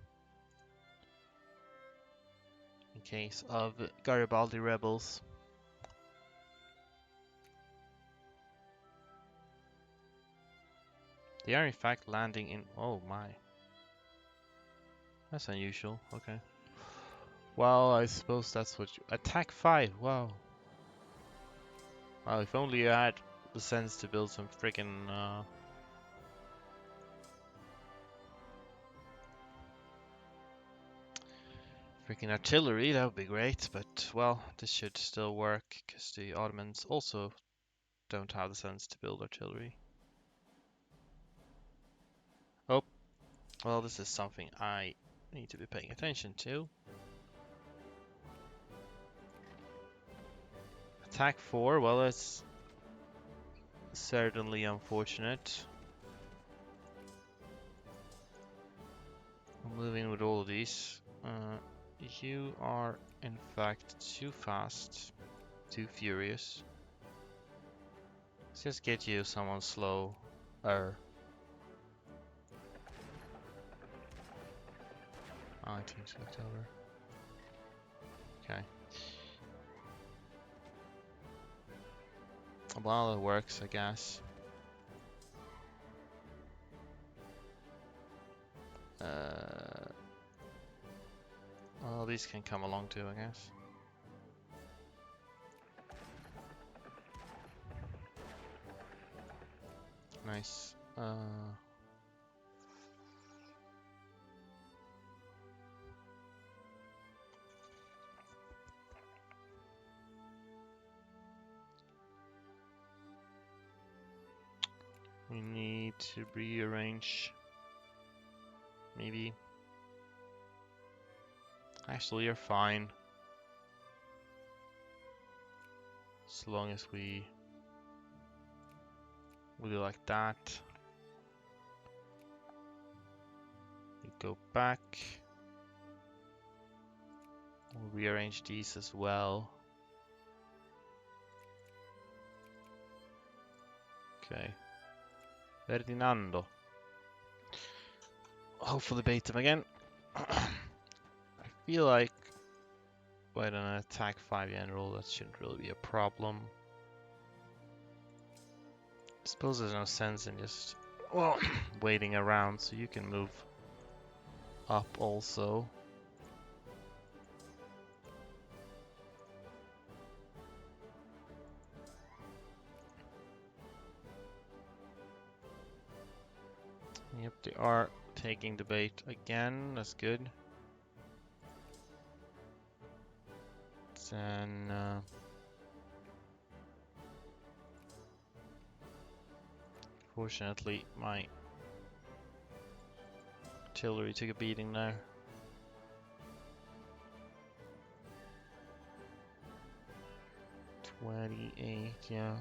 in case of Garibaldi rebels. They are in fact landing in... Oh my. That's unusual. Okay. Well, I suppose that's what you... Attack 5, wow. Well, if only you had the sense to build some freaking artillery, that would be great. But, well, this should still work, because the Ottomans also don't have the sense to build artillery. Oh, well, this is something I need to be paying attention to. Attack 4, well, it's certainly unfortunate. I'm moving with all of these. You are, in fact, too fast, too furious. Let's just get you someone slow. I think select over. Okay. Well, it works, I guess. Well, these can come along too, I guess. Nice. We need to rearrange. Maybe. Actually, you're fine. As long as we We'll do like that. You go back. We'll rearrange these as well. Okay. Ferdinando. Hopefully bait him again. I feel like with an attack 5 general that shouldn't really be a problem. I suppose there's no sense in just, well, waiting around, so you can move up also. Yep, they are taking the bait again. That's good. Then fortunately my artillery took a beating there. $28, yeah.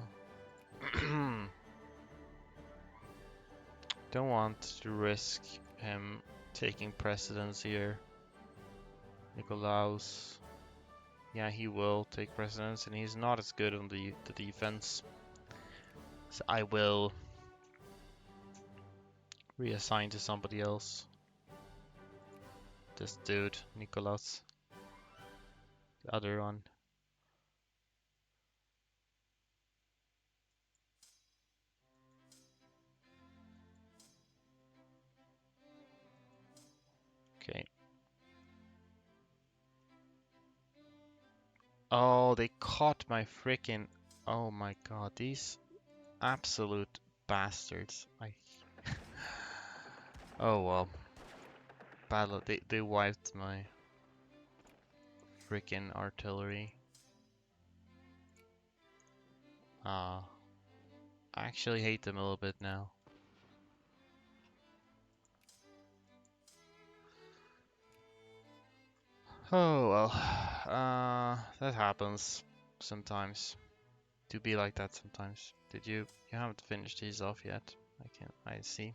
Don't want to risk him taking precedence here. Nicolaus. Yeah, he will take precedence, and he's not as good on the defense. So I will reassign to somebody else. This dude, Nicolaus. The other one. Okay. Oh, they caught my freaking... Oh my god, these absolute bastards. Oh well. Battle. They wiped my freaking artillery. Ah. I actually hate them a little bit now. Oh well. That happens sometimes. To be like that sometimes. Did you? You haven't finished these off yet. I see.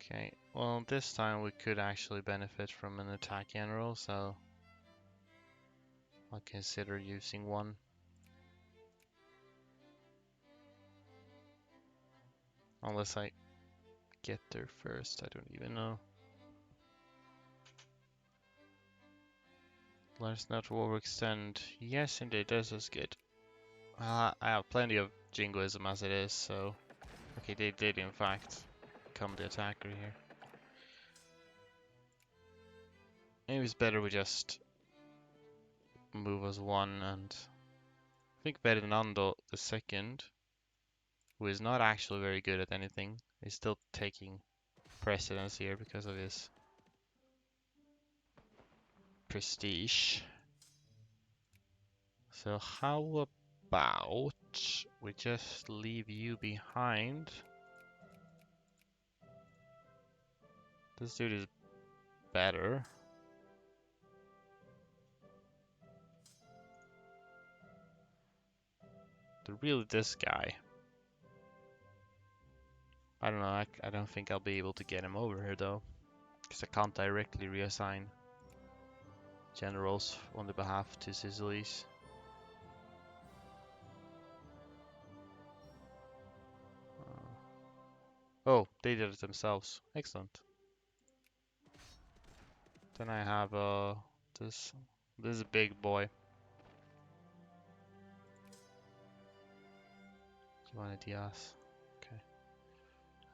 Okay, well this time we could actually benefit from an attack general, so I'll consider using one. Unless I get there first, I don't even know. Let's not overextend. Yes, indeed, this is good. I have plenty of jingoism as it is, so... Okay, they did in fact become the attacker here. Maybe it's better we just move as one, and I think Ferdinando the second, who is not actually very good at anything, is still taking precedence here because of his prestige. So how about we just leave you behind? This dude is better. Really this guy. I don't know, I don't think I'll be able to get him over here though. Because I can't directly reassign generals on the behalf to Sicily's. Oh, they did it themselves. Excellent. Then I have this is a big boy. Giovanni Diaz. Okay.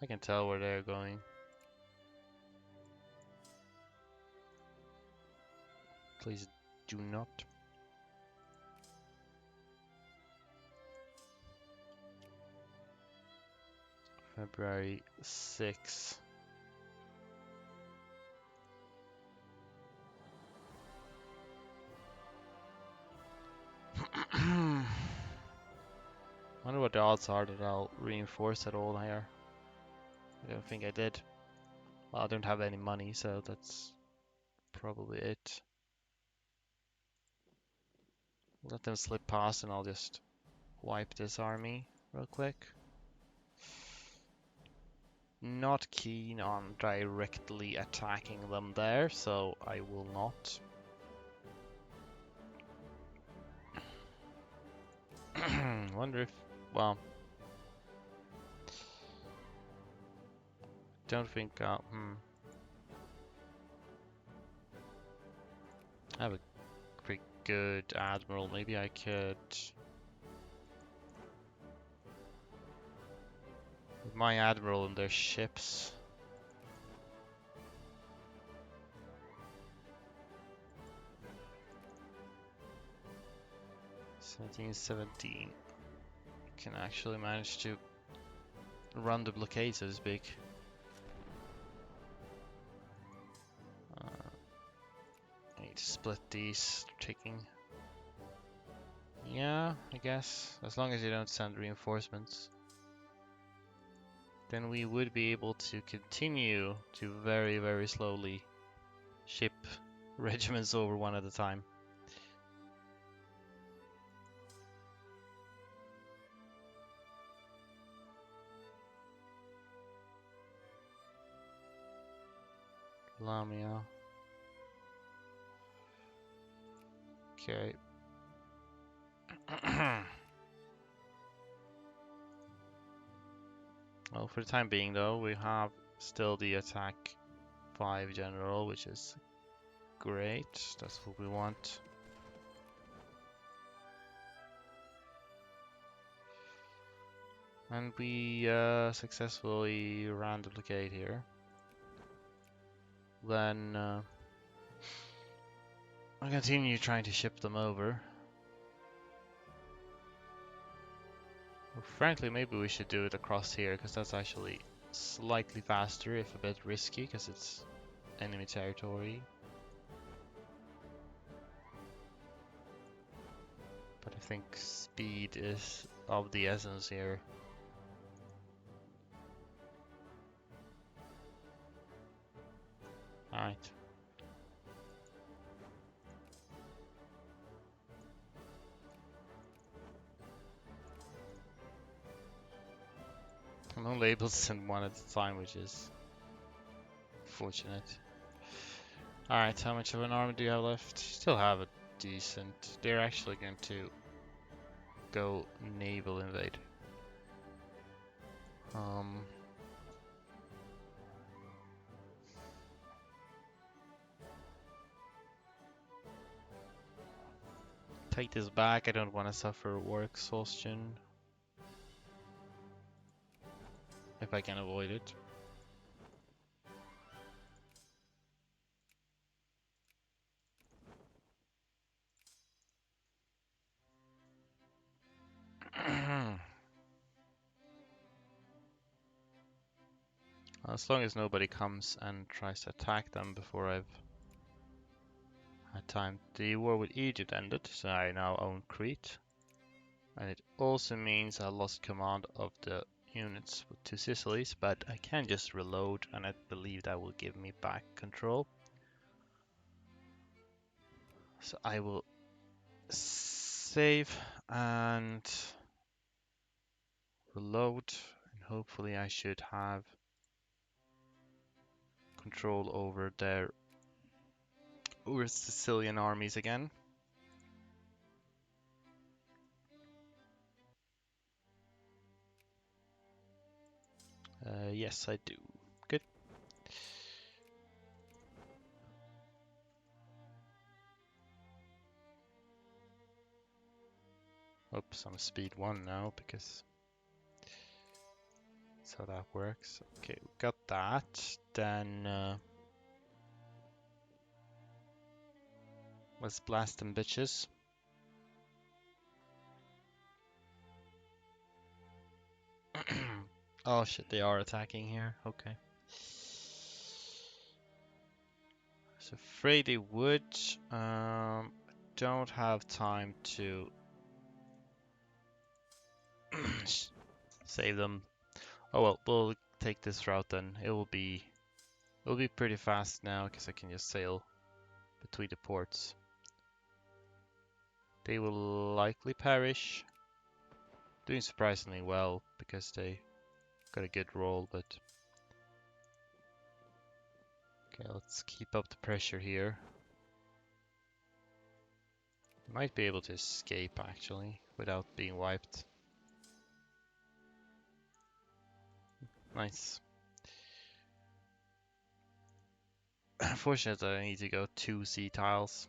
I can tell where they're going. Please do not. February 6th. Wonder what the odds are that I'll reinforce at all here. I don't think I did. Well, I don't have any money, so that's probably it. Let them slip past and I'll just wipe this army real quick. Not keen on directly attacking them there, so I will not. Wonder if, well, don't think, I have a pretty good admiral, maybe I could, with my admiral and their ships. 1717 can actually manage to run the blockade, so to speak. I need to split these, taking. Yeah, I guess, as long as you don't send reinforcements. Then we would be able to continue to very, very slowly ship regiments over one at a time. Lamia. Okay. Well, for the time being though, we have still the attack 5 general, which is great. That's what we want. And we successfully ran the blockade here. Then I'll continue trying to ship them over. Well, frankly, maybe we should do it across here, because that's actually slightly faster, if a bit risky, because it's enemy territory. But I think speed is of the essence here. Alright. I'm only able to send one at a time, which is fortunate. Alright, how much of an army do you have left? Still have a decent. They're actually going to go naval invade. Take this back, I don't want to suffer war exhaustion. If I can avoid it. As long as nobody comes and tries to attack them before I've had time. The war with Egypt ended, so I now own Crete. And it also means I lost command of the units to Sicilies, but I can just reload and I believe that will give me back control. So I will save and reload, and hopefully I should have control over their Sicilian armies again. Yes, I do. Good. Oops, I'm speed 1 now because that's how that works. Okay, we got that. Then let's blast them bitches. Oh shit, they are attacking here. Okay. I was afraid they would. Don't have time to Save them. Oh well, we'll take this route then. It'll be pretty fast now because I can just sail between the ports. They will likely perish. Doing surprisingly well because they got a good roll, but okay, let's keep up the pressure here. Might be able to escape actually without being wiped. Nice. Unfortunately, I need to go 2 sea tiles.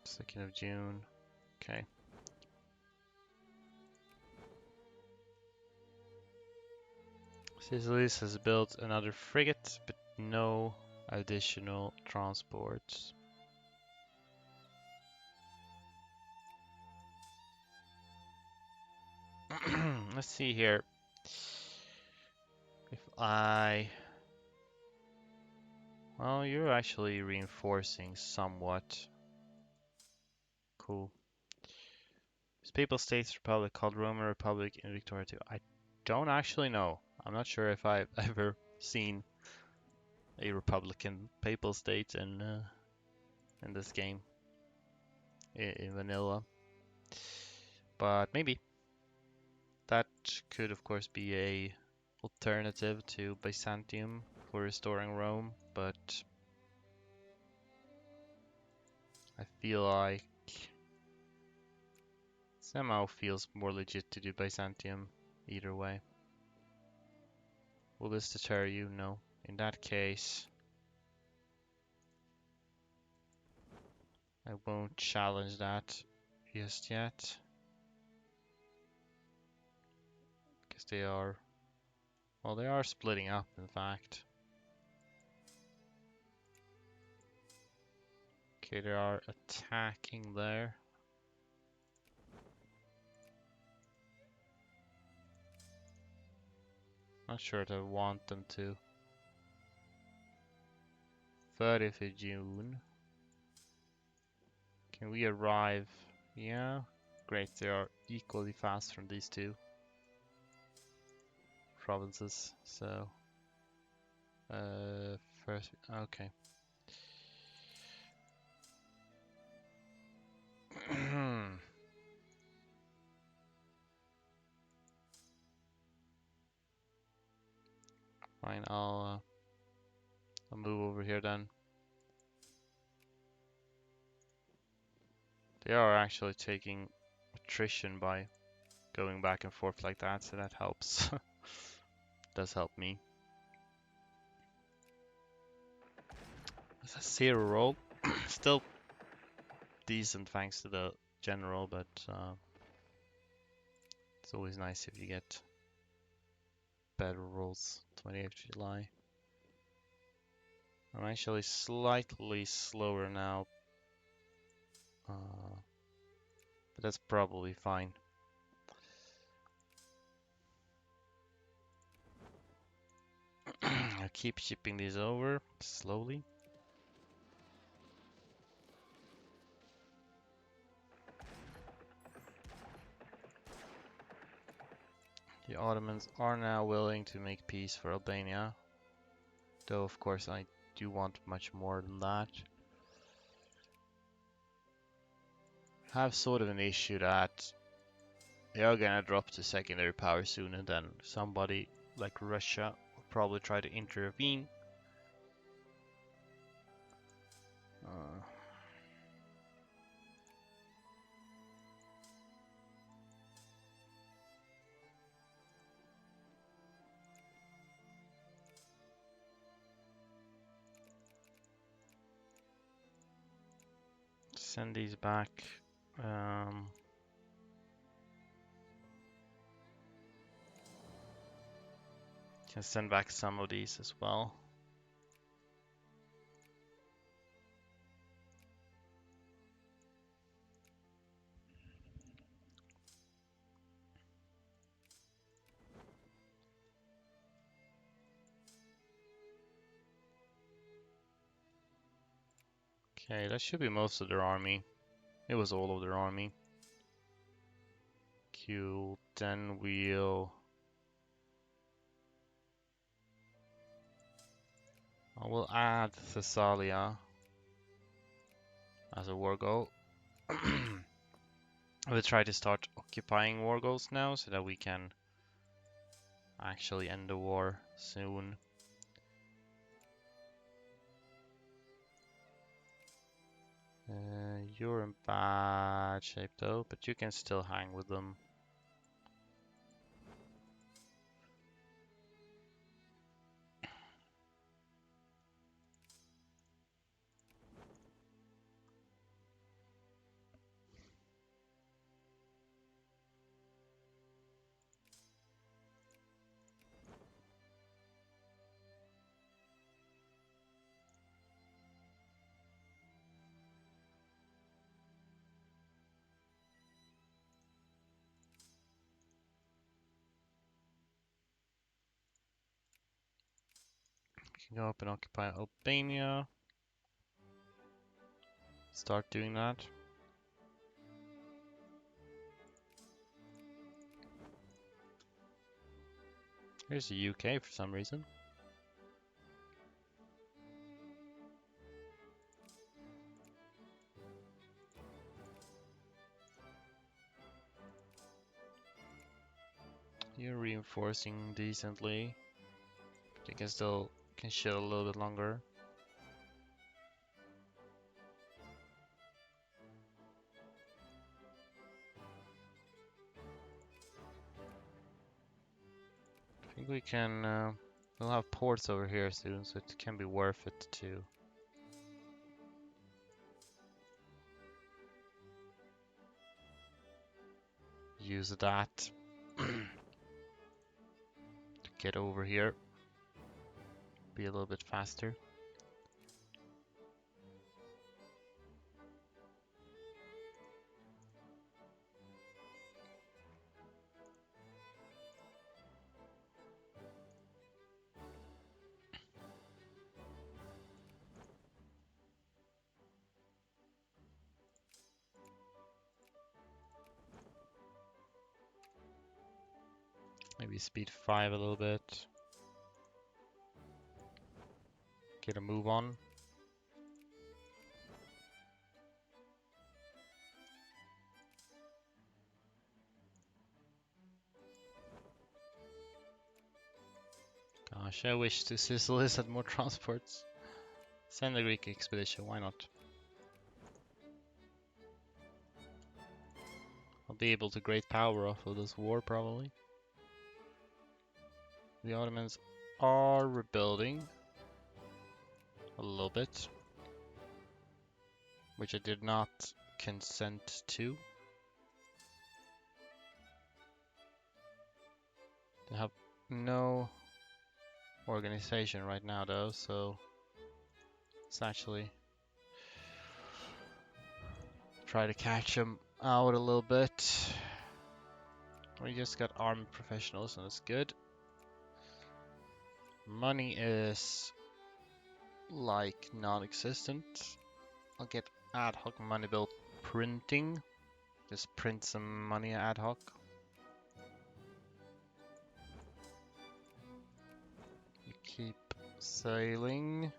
Second of June. Okay. Sicilius has built another frigate, but no additional transports. Let's see here. If I... Well, you're actually reinforcing somewhat. Cool. Is Papal States Republic called Roman Republic in Victoria too? I don't actually know. I'm not sure if I've ever seen a Republican Papal State in this game in vanilla, but maybe that could of course be a alternative to Byzantium for restoring Rome, but I feel like somehow feels more legit to do Byzantium either way. Will this deter you? No. In that case, I won't challenge that just yet. Because they are, well, they are splitting up, in fact. Okay, they are attacking there. Not sure that I want them to. 30th of June. Can we arrive? Yeah. Great, they are equally fast from these two provinces. So, first, okay. Fine, I'll move over here then. They are actually taking attrition by going back and forth like that, so that helps. Does help me. It's a 0 roll. Still decent thanks to the general, but it's always nice if you get better rolls. 28th July. I'm actually slightly slower now, but that's probably fine. I'll keep shipping these over slowly. The Ottomans are now willing to make peace for Albania, though of course I do want much more than that. Have sort of an issue that they are gonna drop to secondary power soon, and then somebody like Russia will probably try to intervene. Send these back. Can send back some of these as well. Okay, that should be most of their army. It was all of their army. Cool. Then I will add Thessalia as a war goal. I will try to start occupying war goals now so that we can actually end the war soon. You're in bad shape though, but you can still hang with them. You can go up and occupy Albania. Start doing that. Here's the UK for some reason. You're reinforcing decently. You can still shit a little bit longer. I think we can. We'll have ports over here soon, so it can be worth it to use that to get over here. Be a little bit faster. Maybe speed 5 a little bit. Get a move on. Gosh, I wish the Sicilies had more transports. Send the Greek expedition, why not? I'll be able to great power off of this war, probably. The Ottomans are rebuilding a little bit, which I did not consent to. They have no organization right now, though, so let's actually try to catch them out a little bit. We just got army professionals, and that's good. Money is like non-existent. I'll get ad hoc money bill printing. Just print some money ad hoc. You keep sailing.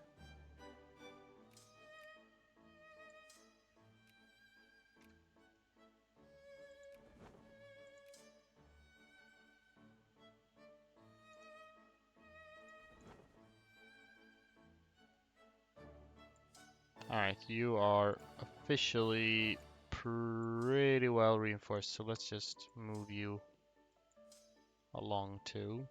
Alright, you are officially pretty well reinforced, so let's just move you along too.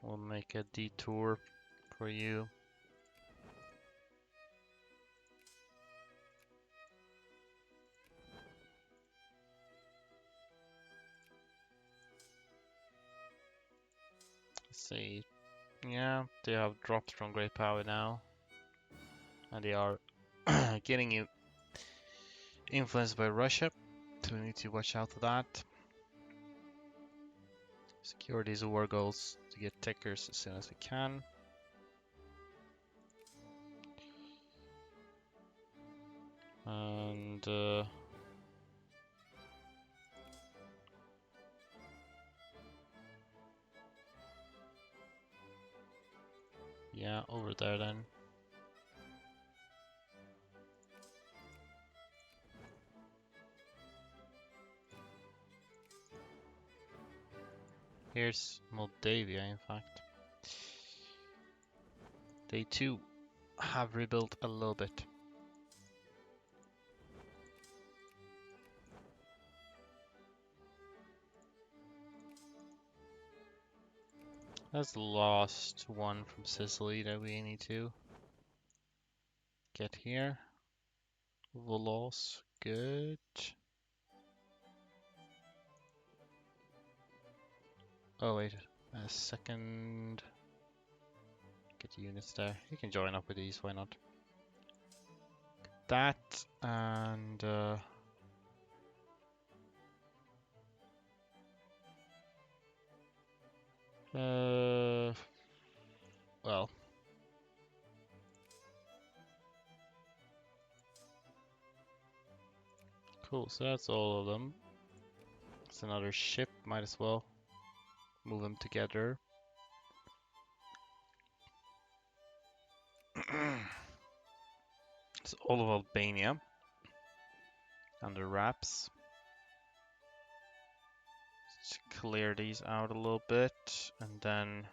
We'll make a detour for you. Let's see. Yeah, they have dropped from great power now. And they are getting you influenced by Russia. So we need to watch out for that. Secure these war goals to get tickers as soon as we can. And yeah, over there then. Here's Moldavia, in fact. They too have rebuilt a little bit. That's the last one from Sicily that we need to get here. Volos, good. Oh wait, a second. Get units there. You can join up with these, why not? That and well, cool. So that's all of them. It's another ship. Might as well move them together. It's all of Albania under wraps. Let's clear these out a little bit, and then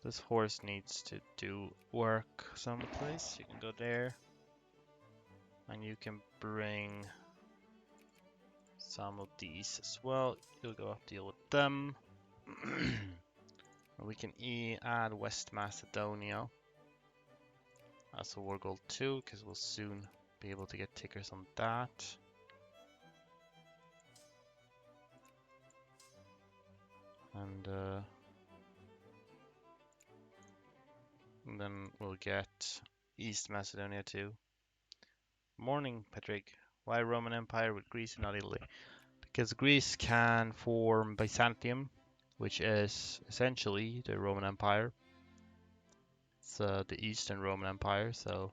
this horse needs to do work someplace. You can go there, and you can bring some of these as well. You'll go up, deal with them. We can add West Macedonia as a war goal too, because we'll soon be able to get tickers on that. And then we'll get East Macedonia too. Morning, Patrick. Why Roman Empire with Greece and not Italy? Because Greece can form Byzantium, which is essentially the Roman Empire. It's the Eastern Roman Empire, so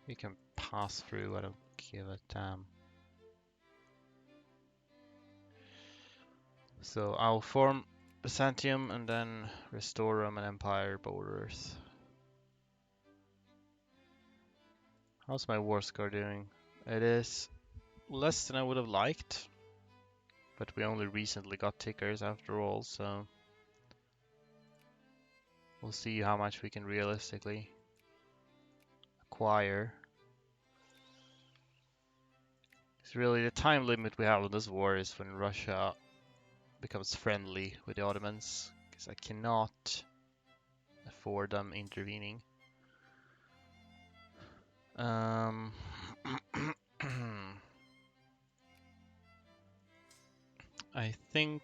we can pass through. I don't give a damn. So I'll form Byzantium and then restore Roman Empire borders. How's my war score doing? It is less than I would have liked, but we only recently got tickers after all, so we'll see how much we can realistically acquire. It's really the time limit we have on this war is when Russia becomes friendly with the Ottomans, because I cannot afford them intervening. I think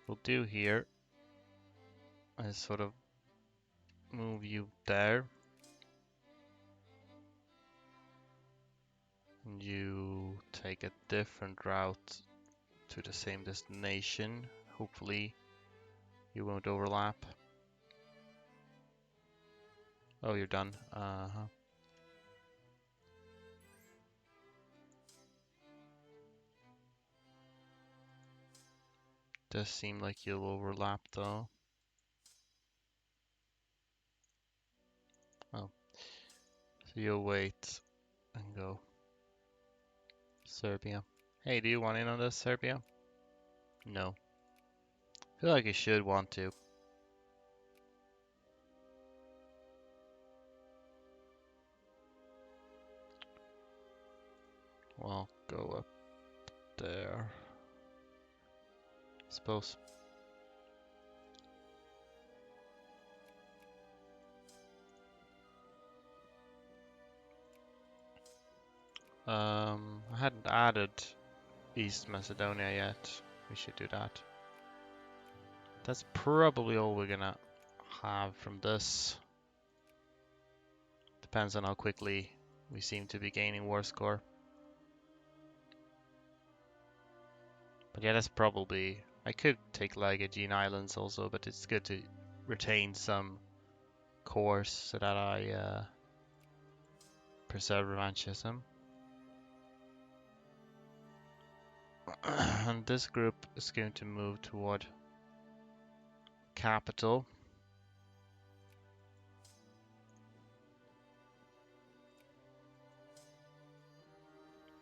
we'll do here is sort of move you there. And you take a different route to the same destination. Hopefully you won't overlap. Oh, you're done. Uh-huh. Does seem like you'll overlap though. Oh. So you'll wait and go. Serbia. Hey, do you want in on this, Serbia? No. I feel like you should want to. Well, go up there. I suppose. I hadn't added East Macedonia yet. We should do that. That's probably all we're gonna have from this. Depends on how quickly we seem to be gaining war score. But yeah, that's probably... I could take like Aegean Islands also, but it's good to retain some cores so that I preserve revanchism. And this group is going to move toward capital.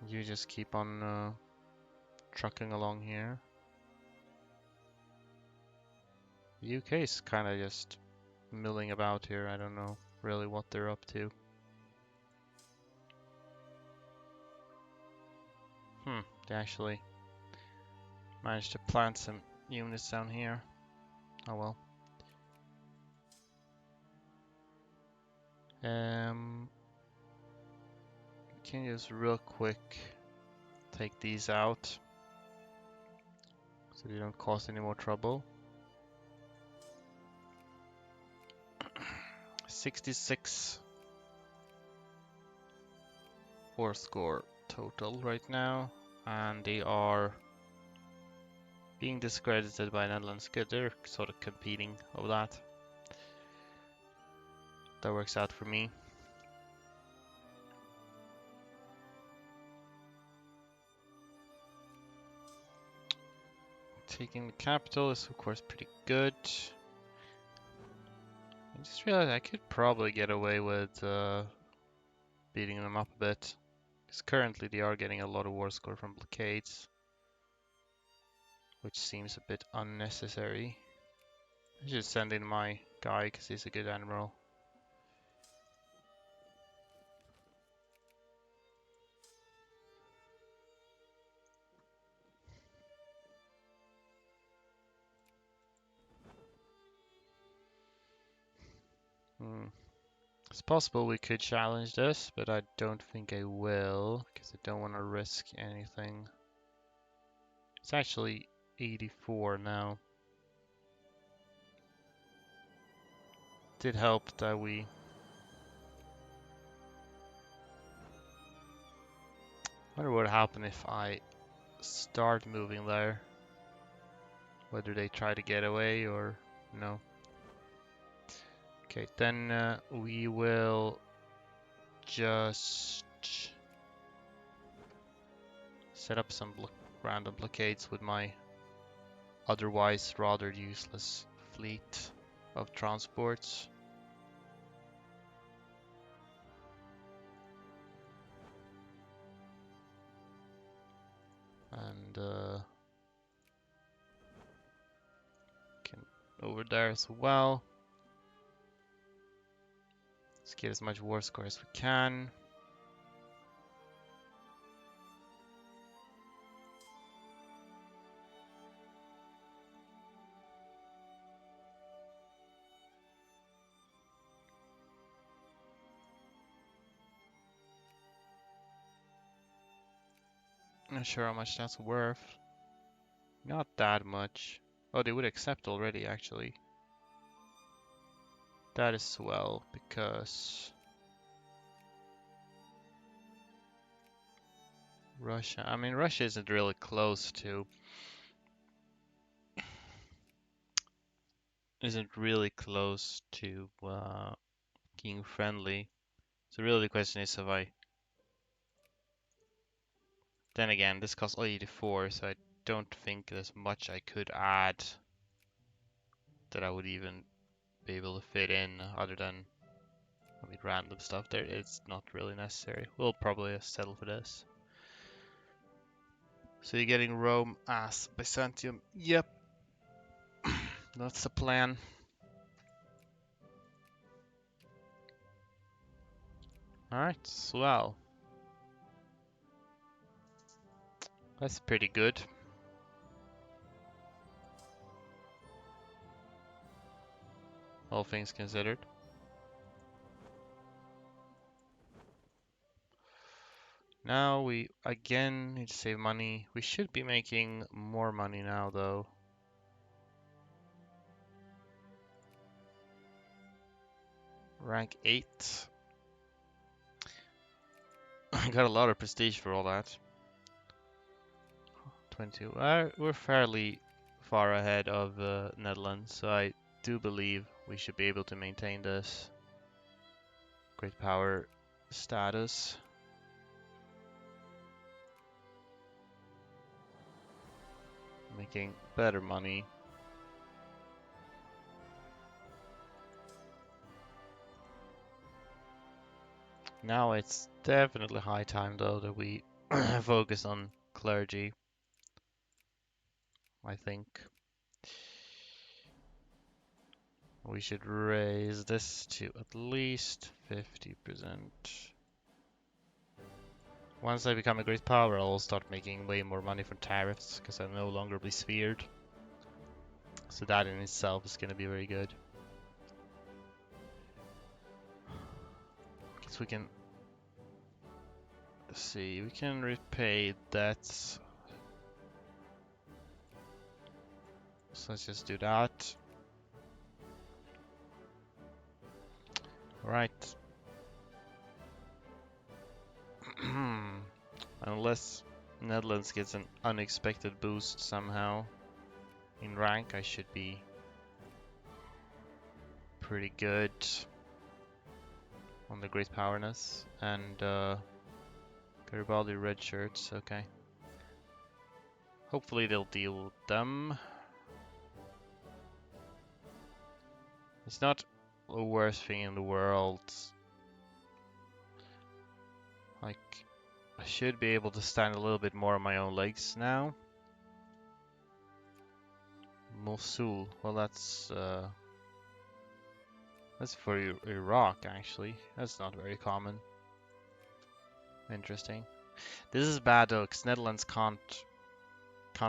You just keep on trucking along here. The UK is kind of just milling about here. I don't know really what they're up to. They actually managed to plant some units down here. Oh well. Can you just real quick take these out so they don't cause any more trouble. 66 war score total right now, and they are being discredited by Netherlands. Good, they're sort of competing over that. That works out for me. Taking the capital is of course pretty good. I just realized I could probably get away with beating them up a bit. Because currently they are getting a lot of war score from blockades, which seems a bit unnecessary. I should send in my guy because he's a good admiral. It's possible we could challenge this, but I don't think I will because I don't want to risk anything. It's actually 84 now. Did help that we... wonder what would happen if I start moving there. Whether they try to get away or no. Okay, then we will just set up some random blockades with my otherwise rather useless fleet of transports. And can over there as well. Let's get as much war score as we can. Not sure how much that's worth. Not that much. Oh, they would accept already, actually. That is swell, because Russia... I mean, Russia isn't really close to... being friendly. So really the question is if I... Then again, this costs 84, so I don't think there's much I could add that I would even be able to fit in other than, I mean, random stuff there. It's not really necessary. We'll probably settle for this. So you're getting Rome as Byzantium. Yep. That's the plan. Alright, swell. That's pretty good. All things considered. Now we again need to save money. We should be making more money now though. Rank 8. I got a lot of prestige for all that. 22. We're fairly far ahead of Netherlands, so I do believe we should be able to maintain this great power status. Making better money. Now it's definitely high time though that we focus on clergy, I think. We should raise this to at least 50%. Once I become a great power, I'll start making way more money from tariffs because I'll no longer be sphered. So that in itself is going to be very good. Because we can see, we can repay debts. So let's just do that. Right. Unless Netherlands gets an unexpected boost somehow in rank, I should be pretty good on the Great Powerness. And Garibaldi red shirts, okay. Hopefully they'll deal with them. It's not the worst thing in the world. Like, I should be able to stand a little bit more on my own legs now. Mosul, well that's for Iraq actually. That's not very common. Interesting. This is bad though, because Netherlands can't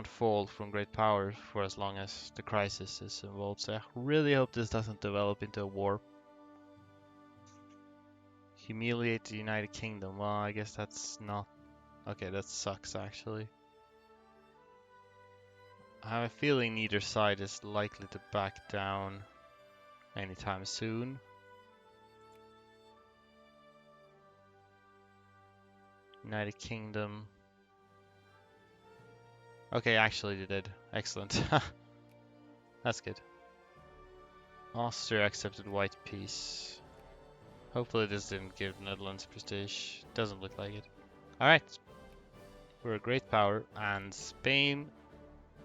fall from great power for as long as the crisis is involved. So I really hope this doesn't develop into a war. Humiliate the United Kingdom. Well, I guess that's not... Okay, that sucks actually. I have a feeling neither side is likely to back down anytime soon. United Kingdom. Okay, actually they did. Excellent. That's good. Austria accepted white peace. Hopefully this didn't give Netherlands prestige. Doesn't look like it. Alright. We're a great power and Spain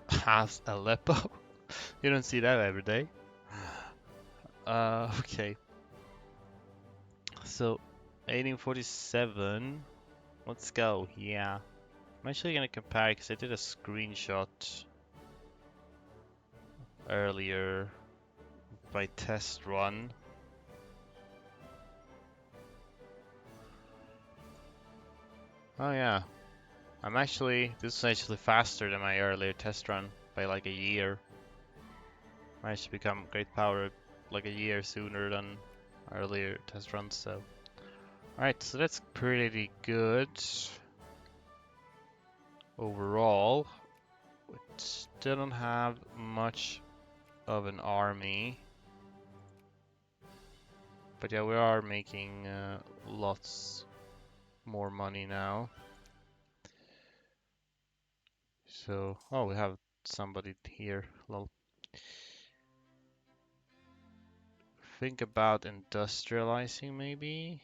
has Aleppo. You don't see that every day. Okay. So 1847. Let's go. Yeah. I'm actually gonna compare because I did a screenshot earlier by test run. Oh yeah. This is actually faster than my earlier test run by like a year. I managed to become great power like a year sooner than earlier test runs, so. Alright, so that's pretty good. Overall, we still don't have much of an army. But yeah, we are making lots more money now. So, oh, we have somebody here. Lol. Think about industrializing maybe.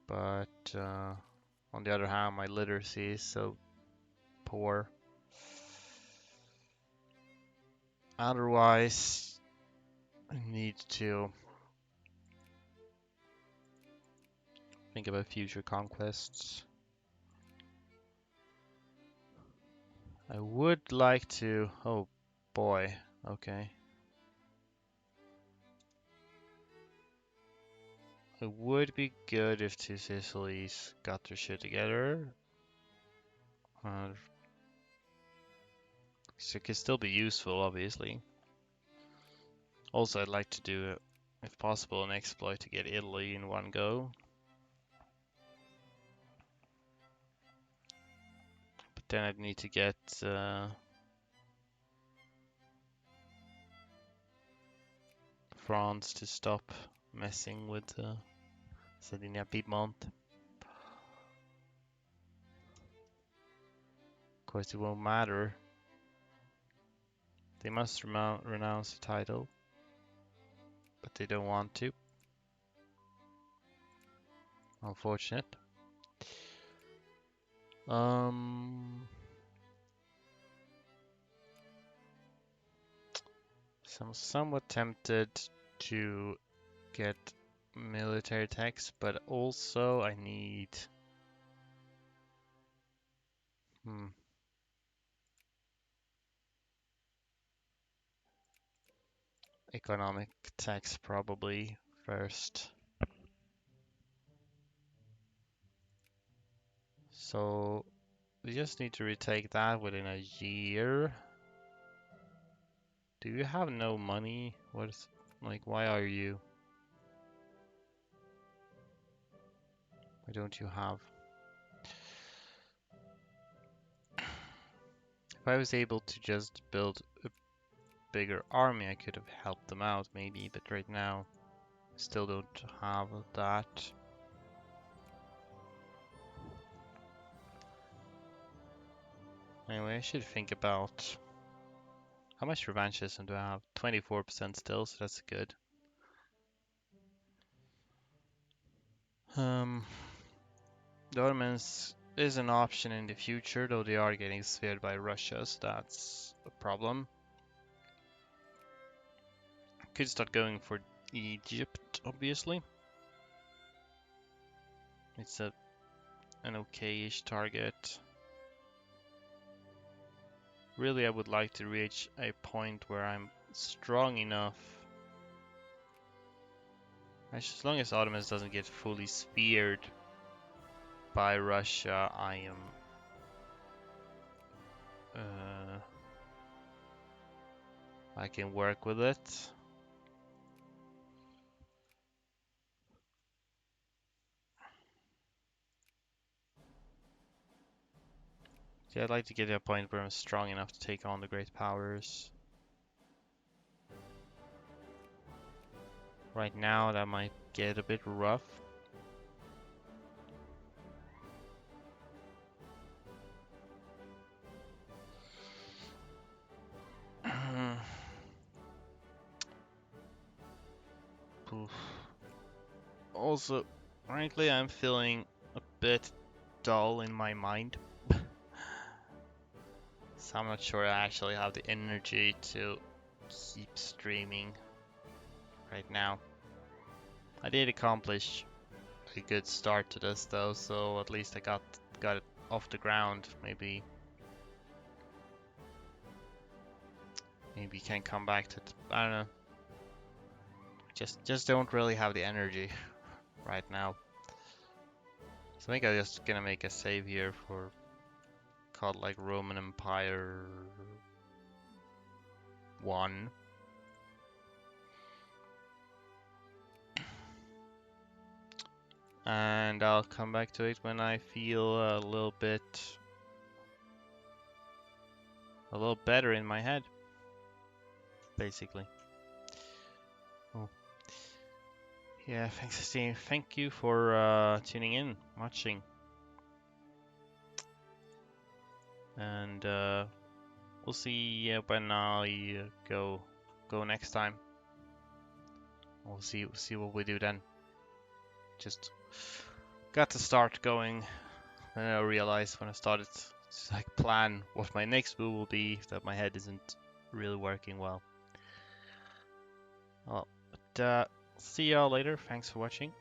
But on the other hand, my literacy is so poor. Otherwise, I need to think about future conquests. I would like to... Oh boy, okay. It would be good if two Sicilies got their shit together. So it could still be useful, obviously. Also, I'd like to do, if possible, an exploit to get Italy in one go. But then I'd need to get... France to stop messing with Sardinia Piedmont. Of course, it won't matter. They must renounce the title, but they don't want to. Unfortunate. So I'm somewhat tempted to get military techs, but also I need economic techs probably first. So we just need to retake that within a year. Do you have no money? What is, like, why are you? Why don't you have? If I was able to just build a bigger army, I could have helped them out maybe, but right now, I still don't have that. Anyway, I should think about how much revanchism do I have? 24% still, so that's good. The Ottomans is an option in the future, though they are getting sphered by Russia, so that's a problem. Could start going for Egypt, obviously. It's an okay-ish target. Really, I would like to reach a point where I'm strong enough. As long as Ottomans doesn't get fully speared by Russia, I can work with it. Yeah, I'd like to get to a point where I'm strong enough to take on the great powers. Right now, that might get a bit rough. Also, frankly, I'm feeling a bit dull in my mind. So I'm not sure I actually have the energy to keep streaming right now. I did accomplish a good start to this though, so at least I got it off the ground. Maybe you can come back to I don't know. Just don't really have the energy right now. So I think I'm just gonna make a save here for called like Roman Empire 1. And I'll come back to it when I feel a little better in my head, basically. Oh. Yeah, thanks, Steve. Thank you for tuning in, watching. And we'll see when I go next time. We'll see what we do then. Just got to start going, and I realized when I started to like plan what my next move will be that my head isn't really working well. Well, but see y'all later. Thanks for watching.